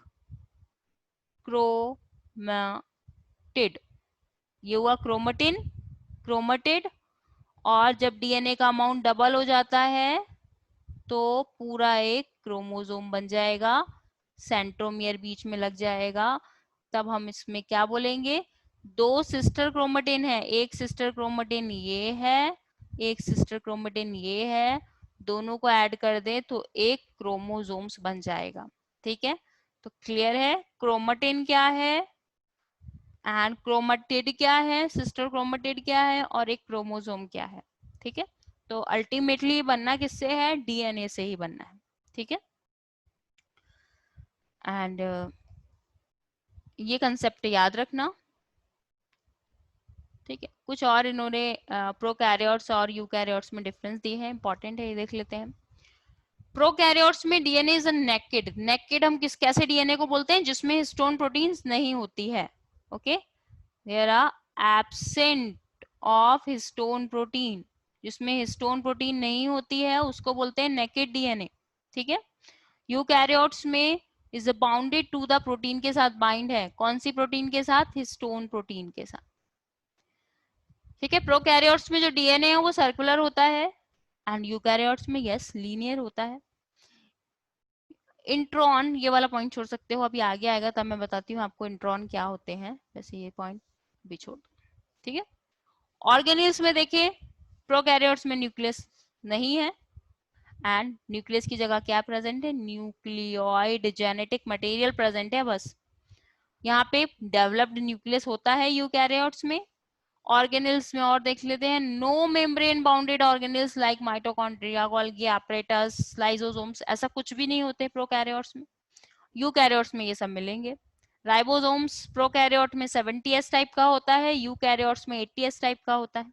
क्रोमेटिड, ये हुआ क्रोमेटिन, क्रोमेटिड। और जब डीएनए का अमाउंट डबल हो जाता है तो पूरा एक क्रोमोसोम बन जाएगा, सेंट्रोमियर बीच में लग जाएगा। तब हम इसमें क्या बोलेंगे, दो सिस्टर क्रोमेटिन है, एक सिस्टर क्रोमेटिन ये है, एक सिस्टर क्रोमेटिन ये है, दोनों को ऐड कर दे तो एक क्रोमोसोम्स बन जाएगा। ठीक है, तो क्लियर है क्रोमेटिन क्या है एंड क्रोमेटिड क्या है, सिस्टर क्रोमेटिड क्या है और एक क्रोमोसोम क्या है। ठीक है, तो अल्टीमेटली बनना किससे है, डीएनए से ही बनना है। ठीक है, एंड ये कंसेप्ट याद रखना। ठीक है, कुछ और इन्होंने प्रोकैरियोट्स और यूकैरियोट्स में डिफरेंस दिए हैं, इंपॉर्टेंट है, ये देख लेते हैं। प्रोकैरियोट्स में डीएनए इज नेकेड। नेकेड हम किस कैसे डीएनए को बोलते हैं, जिसमें हिस्टोन प्रोटीन्स नहीं होती है। Okay, there are absent of histone protein, जिसमें हिस्टोन प्रोटीन नहीं होती है उसको बोलते हैं नेकेड डीएनए। ठीक है, यूकैरियोट्स में is bounded to the protein के साथ बाइंड है, कौन सी प्रोटीन के साथ, हिस्टोन प्रोटीन के साथ। ठीक है, प्रोकैरियोट्स में जो डीएनए है वो सर्कुलर होता है एंड यूकैरियोट्स में यस लीनियर होता है। इंट्रॉन, ये वाला पॉइंट छोड़ सकते हो, अभी आगे आएगा तब मैं बताती हूँ आपको इंट्रॉन क्या होते हैं, वैसे ये पॉइंट भी छोड़ दो। ठीक है, ऑर्गेनिल्स में देखिए प्रोकैरियोट्स में न्यूक्लियस नहीं है एंड न्यूक्लियस की जगह क्या प्रेजेंट है, न्यूक्लियोइड जेनेटिक मटेरियल प्रेजेंट है बस। यहाँ पे डेवलप्ड न्यूक्लियस होता है यूकैरियोट्स में। ऑर्गेनिल्स में और देख लेते हैं, no membrane bounded organelles like mitochondria, Golgi apparatus, lysosomes, ऐसा कुछ भी नहीं होते प्रोकैरियोट्स में। यूकैरियोट्स में ये सब मिलेंगे। राइबोसोम्स प्रोकैरियोट में 70s टाइप का होता है, यूकैरियोट्स में 80s टाइप का होता है।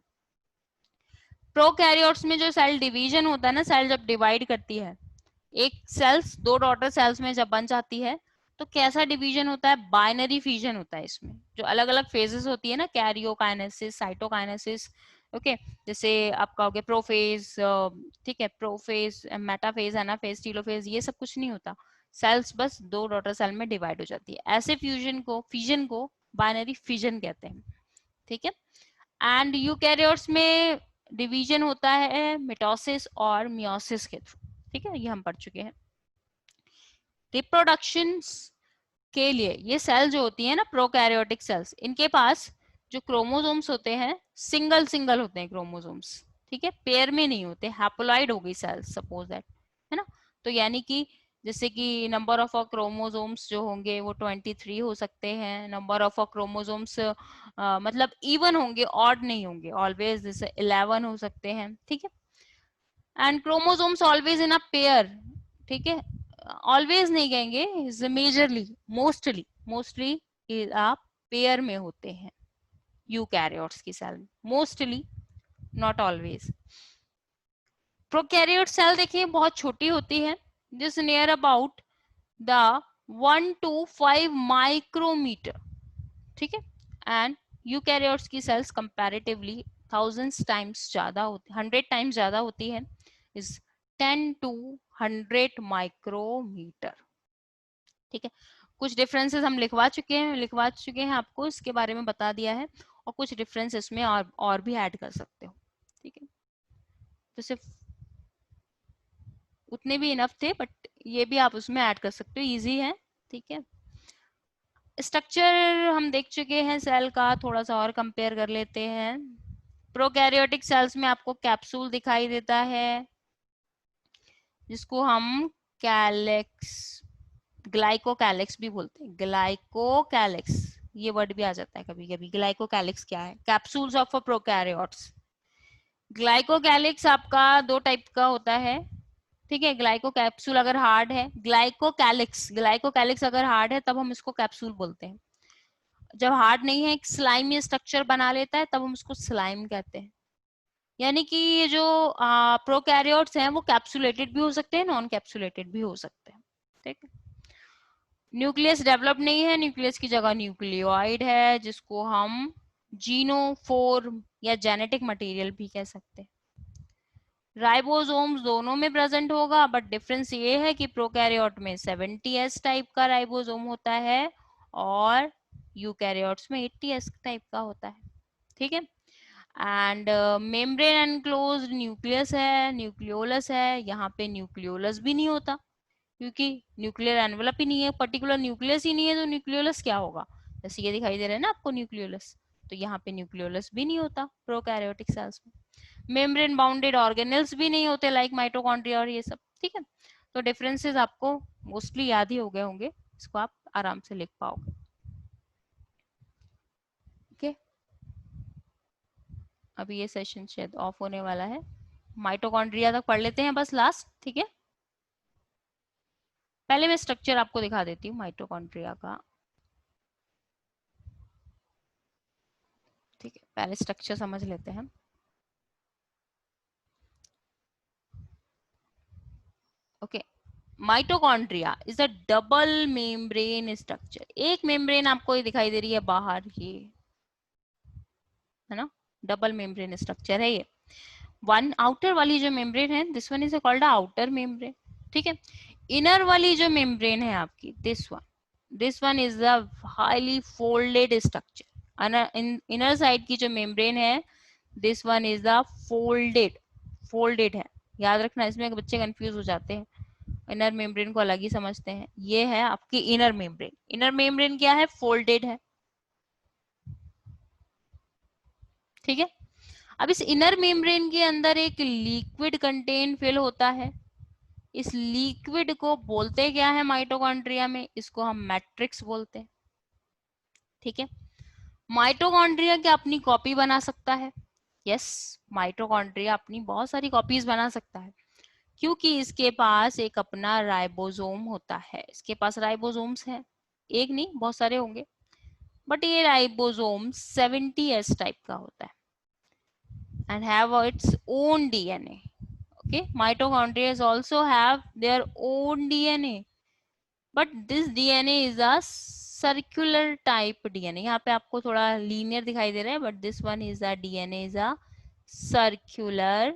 प्रोकैरियोट्स में जो सेल डिवीजन होता है ना, सेल जब डिवाइड करती है, एक सेल्स दो डॉटर सेल्स में जब बन जाती है तो कैसा डिवीजन होता है, बाइनरी फिजन होता है। इसमें जो अलग अलग फेजेस होती है ना, कैरियोकाइनेसिस, साइटोकाइनेसिस, ओके, जैसे आपका हो गया प्रोफेज, ठीक है, प्रोफेज, मेटाफेज, एनाफेज, टीलोफेज, ये सब कुछ नहीं होता। सेल्स बस दो डॉटर सेल में डिवाइड हो जाती है। ऐसे फिजन को बाइनरी फिजन कहते हैं। ठीक है, एंड यूकैरियोट्स में डिवीजन होता है मिटोसिस और मियोसिस के थ्रू। ठीक है, ये हम पढ़ चुके हैं। रिप्रोडक्शन के लिए ये सेल जो होती है ना, प्रोकैरियोटिक सेल्स, इनके पास जो क्रोमोसोम्स होते हैं सिंगल सिंगल होते हैं क्रोमोसोम्स। ठीक है, पेयर में नहीं होते, हैप्लॉइड हो गई सेल्स सपोज दैट, है ना। तो यानी कि जैसे कि नंबर ऑफ क्रोमोसोम्स जो होंगे वो 23 हो सकते हैं। नंबर ऑफ क्रोमोसोम्स मतलब इवन होंगे, ऑड नहीं होंगे ऑलवेज, जैसे 11 हो सकते हैं। ठीक है, and chromosomes always in a pair. ठीक है, ऑलवेज नहीं कहेंगे, मेजरली, मोस्टली मोस्टली आप पेयर में होते हैं यूकैरियोट्स की cell, mostly, not always. Prokaryote cell देखिए बहुत छोटी होती है, जिस near about the 1 to 5 micrometer. ठीक है, एंड यूकैरियोट्स की सेल्स कंपैरेटिवली थाउजेंड्स टाइम्स ज्यादा होती, 100 टाइम्स ज्यादा होती है, इज 10 to 100 माइक्रोमीटर। ठीक है, कुछ डिफरेंसेस हम लिखवा चुके हैं आपको, इसके बारे में बता दिया है, और कुछ डिफरेंसेस में और भी ऐड कर सकते हो। ठीक है, तो सिर्फ उतने भी इनफ थे, बट ये भी आप उसमें ऐड कर सकते हो, इजी है। ठीक है, स्ट्रक्चर हम देख चुके हैं सेल का, थोड़ा सा और कंपेयर कर लेते हैं। प्रोकैरियोटिक सेल्स में आपको कैप्सूल दिखाई देता है, जिसको हम कैलेक्स, ग्लाइकोकैलेक्स भी बोलते हैं, ग्लाइकोकैलेक्स, ये वर्ड भी आ जाता है कभी कभी। ग्लाइकोकैलेक्स क्या है, कैप्सूल्स ऑफ प्रोकैरियोट्स। ग्लाइकोकैलिक्स आपका दो टाइप का होता है, ठीक है। ग्लाइको कैप्सूल अगर हार्ड है, ग्लाइकोकैलिक्स अगर हार्ड है तब हम इसको कैप्सूल बोलते हैं। जब हार्ड नहीं है, एक स्लाइमी स्ट्रक्चर बना लेता है, तब हम उसको स्लाइम कहते हैं। यानी कि ये जो प्रोकैरियोट्स हैं वो कैप्सुलेटेड भी हो सकते हैं, नॉन कैप्सुलेटेड भी हो सकते हैं, ठीक है। न्यूक्लियस डेवलप नहीं है, न्यूक्लियस की जगह न्यूक्लियोइड है, जिसको हम जीनोफोर या जेनेटिक मटेरियल भी कह सकते हैं। राइबोसोम्स दोनों में प्रेजेंट होगा, बट डिफरेंस ये है कि प्रोकैरियोट में 70s टाइप का राइबोसोम होता है और यूकैरियोट्स में 80s टाइप का होता है, ठीक है। एंड मेम्ब्रेन एनक्लोज्ड न्यूक्लियस है, न्यूक्लियोलस है, यहाँ पे न्यूक्लियोलस भी नहीं होता क्योंकि न्यूक्लियर एनवेलप ही नहीं है, पर्टिकुलर न्यूक्लियस ही नहीं है, तो न्यूक्लियोलस क्या होगा? जैसे ये दिखाई दे रहा है ना आपको न्यूक्लियोलस, तो यहाँ पे न्यूक्लियोलस भी नहीं होता प्रोकैरियोटिक सेल्स में। मेम्ब्रेन बाउंडेड ऑर्गेनेल्स भी नहीं होते लाइक माइटोकॉन्ड्रिया और ये सब, ठीक है। तो डिफरेंसेस आपको मोस्टली याद ही हो गए होंगे, इसको आप आराम से लिख पाओगे, ओके। अभी ये सेशन शायद ऑफ होने वाला है, माइटोकॉन्ड्रिया तक पढ़ लेते हैं बस लास्ट, ठीक है। पहले मैं स्ट्रक्चर आपको दिखा देती हूँ माइटोकॉन्ड्रिया का, ठीक है। पहले स्ट्रक्चर समझ लेते हैं, okay. Mitochondria is a double membrane structure. एक मेम्ब्रेन आपको ये दिखाई दे रही है बाहर, ये है ना, डबल मेम्ब्रेन स्ट्रक्चर है ये। वन आउटर वाली जो मेम्ब्रेन है, this one is called outer membrane, ठीक है। इनर वाली जो मेम्ब्रेन है आपकी, this one is the highly folded structure. Inner side की जो मेम्ब्रेन है, this one is the folded है। याद रखना, इसमें बच्चे कंफ्यूज हो जाते हैं, इनर मेम्ब्रेन को अलग ही समझते हैं। ये है आपकी इनर मेम्ब्रेन। इनर मेम्ब्रेन क्या है? फोल्डेड है, ठीक है। अब इस इनर मेम्ब्रेन के अंदर एक लिक्विड कंटेन फिल होता है। इस लिक्विड को बोलते क्या है माइटोकॉन्ड्रिया में? इसको हम मैट्रिक्स बोलते हैं, ठीक है। माइटोकॉन्ड्रिया क्या अपनी कॉपी बना सकता है? यस, माइटोकॉन्ड्रिया अपनी बहुत सारी कॉपीज बना सकता है, क्योंकि इसके पास एक अपना राइबोसोम होता है। इसके पास राइबोसोम्स हैं, एक नहीं बहुत सारे होंगे, बट ये राइबोसोम 70s टाइप का होता है and have its own DNA. Okay, mitochondria also have their own DNA, but this DNA is a circular type DNA. यहाँ पे आपको थोड़ा linear दिखाई दे रहा है, but this one is a DNA is a circular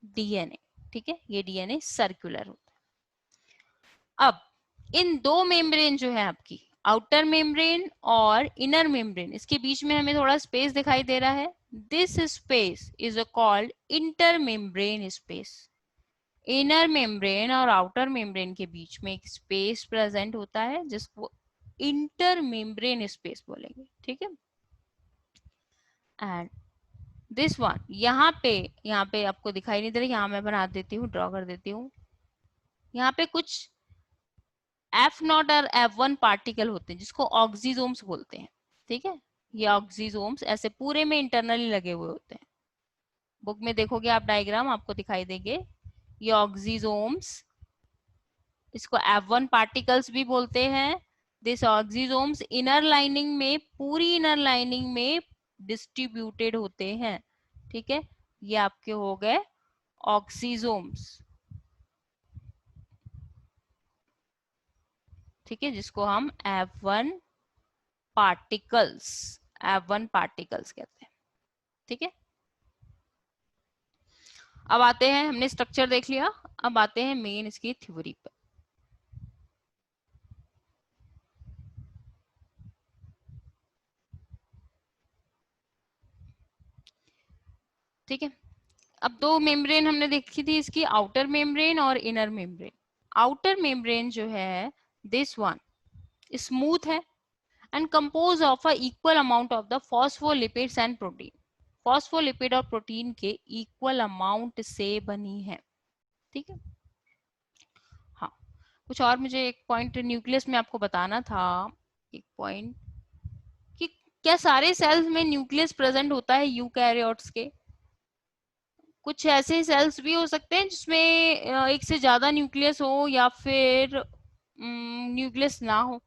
DNA, ठीक है। ये DNA सर्कुलर होता है। अब इन दो मेम्ब्रेन जो है आपकी, आउटर मेम्ब्रेन और इनर मेम्ब्रेन, इसके बीच में हमें थोड़ा स्पेस दिखाई दे रहा है। This space is called inter membrane space. Inner membrane और आउटर मेम्ब्रेन के बीच में एक स्पेस प्रेजेंट होता है जिसको इंटर मेम्ब्रेन स्पेस बोलेंगे, ठीक है। एंड दिस वन, यहाँ पे आपको दिखाई नहीं दे रहा, यहाँ मैं बना देती हूँ, ड्रॉ कर देती हूँ। यहाँ पे कुछ F0 और F1 पार्टिकल होते हैं जिसको ऑक्सीजोम्स बोलते हैं, ठीक है। ये ऑक्सीजोम्स ऐसे पूरे में इंटरनली लगे हुए होते हैं। बुक में देखोगे आप डायग्राम, आपको दिखाई देंगे ये ऑक्सीजोम्स, इसको F1 पार्टिकल्स भी बोलते हैं। दिस ऑक्सीजोम्स इनर लाइनिंग में, पूरी इनर लाइनिंग में डिस्ट्रीब्यूटेड होते हैं, ठीक है। ये आपके हो गए ऑक्सीजोम्स, ठीक है, जिसको हम F1 पार्टिकल्स कहते हैं, ठीक है। अब आते हैं, हमने स्ट्रक्चर देख लिया, अब आते हैं मेन इसकी थ्योरी पर। ठीक है, अब दो मेम्ब्रेन हमने देखी थी इसकी, आउटर मेम्ब्रेन और इनर मेम्ब्रेन। आउटर मेम्ब्रेन जो है, दिस वन स्मूथ है and compose of a equal amount of the phospholipids and protein. Phospholipid और प्रोटीन के इक्वल अमाउंट से बनी है, ठीक है। हाँ, कुछ और मुझे एक पॉइंट न्यूक्लियस में आपको बताना था, एक पॉइंट कि क्या सारे सेल्स में न्यूक्लियस प्रेजेंट होता है यूकैरियोट्स के? कुछ ऐसे सेल्स भी हो सकते हैं जिसमें एक से ज्यादा न्यूक्लियस हो या फिर न्यूक्लियस ना हो।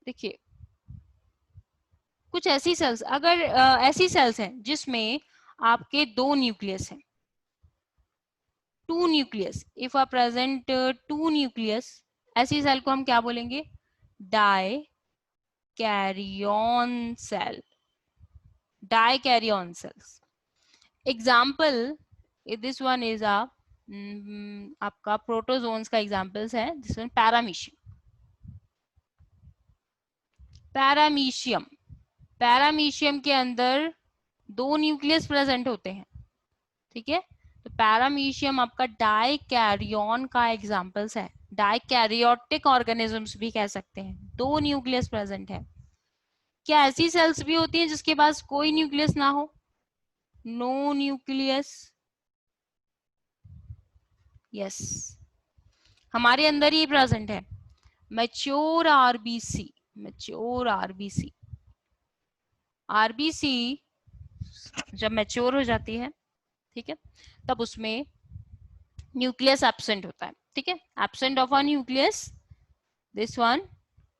देखिए, कुछ ऐसी सेल्स, अगर ऐसी सेल्स हैं जिसमें आपके दो न्यूक्लियस हैं, two nucleus, if are present two nucleus, ऐसी सेल को हम क्या बोलेंगे? Dikaryon cell, dikaryon cells. Example, this one is आपका प्रोटोजोन्स का एग्जाम्पल्स है, जिसमें पैरामीशियम, पैरामीशियम, पैरामीशियम के अंदर दो न्यूक्लियस प्रेजेंट होते हैं, ठीक है। तो पैरामीशियम आपका डाइकैरियन का एग्जांपल्स है, डाइकैरियोटिक ऑर्गेनिजम्स भी कह सकते हैं, दो न्यूक्लियस प्रेजेंट है। क्या ऐसी सेल्स भी होती हैं जिसके पास कोई न्यूक्लियस ना हो? नो न्यूक्लियस, यस, हमारे अंदर ही प्रेजेंट है। Mature RBC, mature RBC, RBC जब मैच्योर हो जाती है, ठीक है, तब उसमें न्यूक्लियस एब्सेंट होता है, ठीक है, absent of a nucleus, this one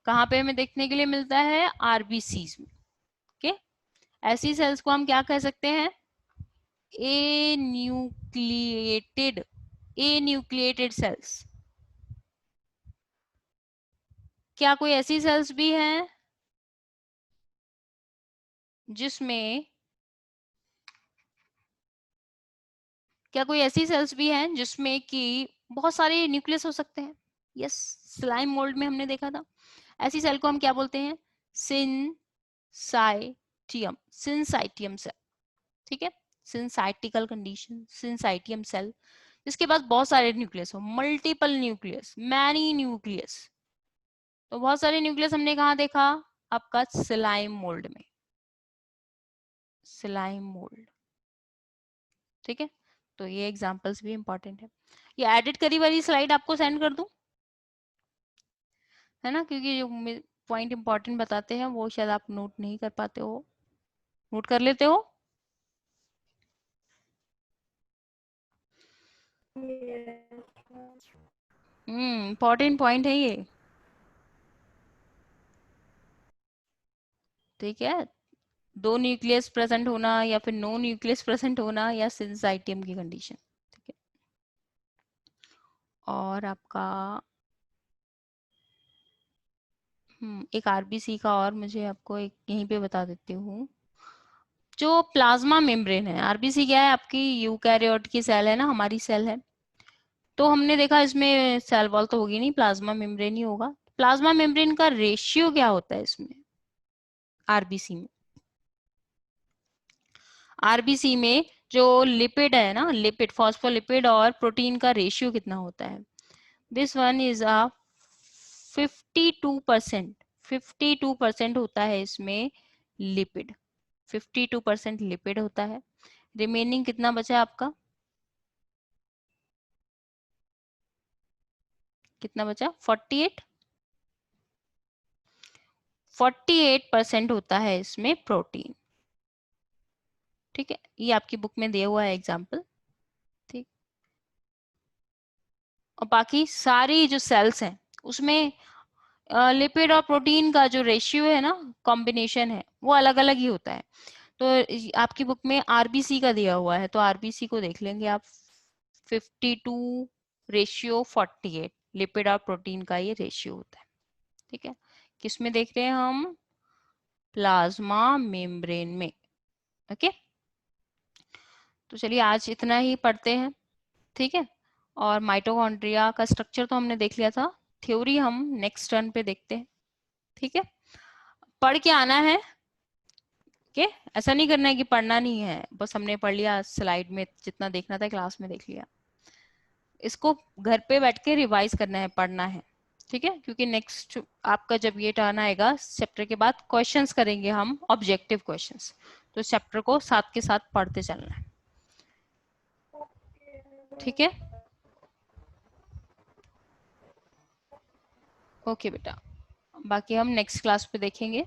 कहाँ पे हमें देखने के लिए मिलता है? आरबीसीज में, ओके। ऐसी सेल्स को हम क्या कह सकते हैं? ए न्यूक्लिएटेड, ए न्यूक्लिएटेड सेल्स। क्या कोई ऐसी सेल्स भी हैं जिसमें, क्या कोई ऐसी सेल्स भी हैं जिसमें कि बहुत सारे न्यूक्लियस हो सकते हैं? यस, स्लाइम मोल्ड में हमने देखा था। ऐसी सेल को हम क्या बोलते हैं? सिनसाइटियम, सिनसाइटियम सेल, ठीक है, सिंसाइटिकल कंडीशन, सिंसाइटियम सेल, जिसके पास बहुत सारे न्यूक्लियस हो, मल्टीपल न्यूक्लियस, मैनी न्यूक्लियस। तो बहुत सारे न्यूक्लियस हमने कहाँ देखा? आपका स्लाइम मोल्ड में, स्लाइम मोल्ड, ठीक है। तो ये एग्जांपल्स भी इंपॉर्टेंट है। ये एडिट करी वाली स्लाइड आपको सेंड कर दूं, है ना, क्योंकि जो पॉइंट इंपॉर्टेंट बताते हैं वो शायद आप नोट नहीं कर पाते हो, नोट कर लेते हो? इंपॉर्टेंट पॉइंट है ये, ठीक है। दो न्यूक्लियस प्रेजेंट होना या फिर नो न्यूक्लियस प्रेजेंट होना या सिंसाइटियम की कंडीशन, ठीक है। और आपका एक आरबीसी का, और मुझे आपको एक यहीं पे बता देती हूँ, जो प्लाज्मा मेम्ब्रेन है, आरबीसी क्या है? आपकी यूकैरियोट की सेल है ना, हमारी सेल है। तो हमने देखा इसमें सेल वॉल तो होगी नहीं, प्लाज्मा मेम्ब्रेन ही होगा। प्लाज्मा मेम्ब्रेन का रेशियो क्या होता है इसमें, आरबीसी में? आरबीसी में जो लिपिड है ना, लिपिड, फॉस्फोलिपिड और प्रोटीन का रेशियो कितना होता है? दिस वन इज अ 52%, 52% होता है इसमें लिपिड, 52% लिपिड होता है। रिमेनिंग कितना बचा आपका? कितना बचा? 48, 48% होता है इसमें प्रोटीन, ठीक है। ये आपकी बुक में दिया हुआ है एग्जाम्पल, ठीक। और बाकी सारी जो सेल्स हैं उसमें लिपिड और प्रोटीन का जो रेशियो है ना, कॉम्बिनेशन है, वो अलग अलग ही होता है। तो आपकी बुक में आरबीसी का दिया हुआ है, तो आरबीसी को देख लेंगे आप, 52 रेशियो 48, लिपिड और प्रोटीन का ये रेशियो होता है, ठीक है। किसमें देख रहे हैं हम? प्लाज्मा मेम्ब्रेन में, ओके। तो चलिए आज इतना ही पढ़ते हैं, ठीक है। और माइटोकॉन्ड्रिया का स्ट्रक्चर तो हमने देख लिया था, थ्योरी हम नेक्स्ट टर्न पे देखते हैं, ठीक है। पढ़ के आना है, ओके। ऐसा नहीं करना है कि पढ़ना नहीं है, बस हमने पढ़ लिया, स्लाइड में जितना देखना था क्लास में देख लिया। इसको घर पे बैठ के रिवाइज करना है, पढ़ना है, ठीक है। क्योंकि नेक्स्ट आपका जब ये टर्न आएगा चैप्टर के बाद, क्वेश्चंस करेंगे हम, ऑब्जेक्टिव क्वेश्चंस, तो चैप्टर को साथ के साथ पढ़ते चलना है, ठीक है। ओके बेटा, बाकी हम नेक्स्ट क्लास पे देखेंगे।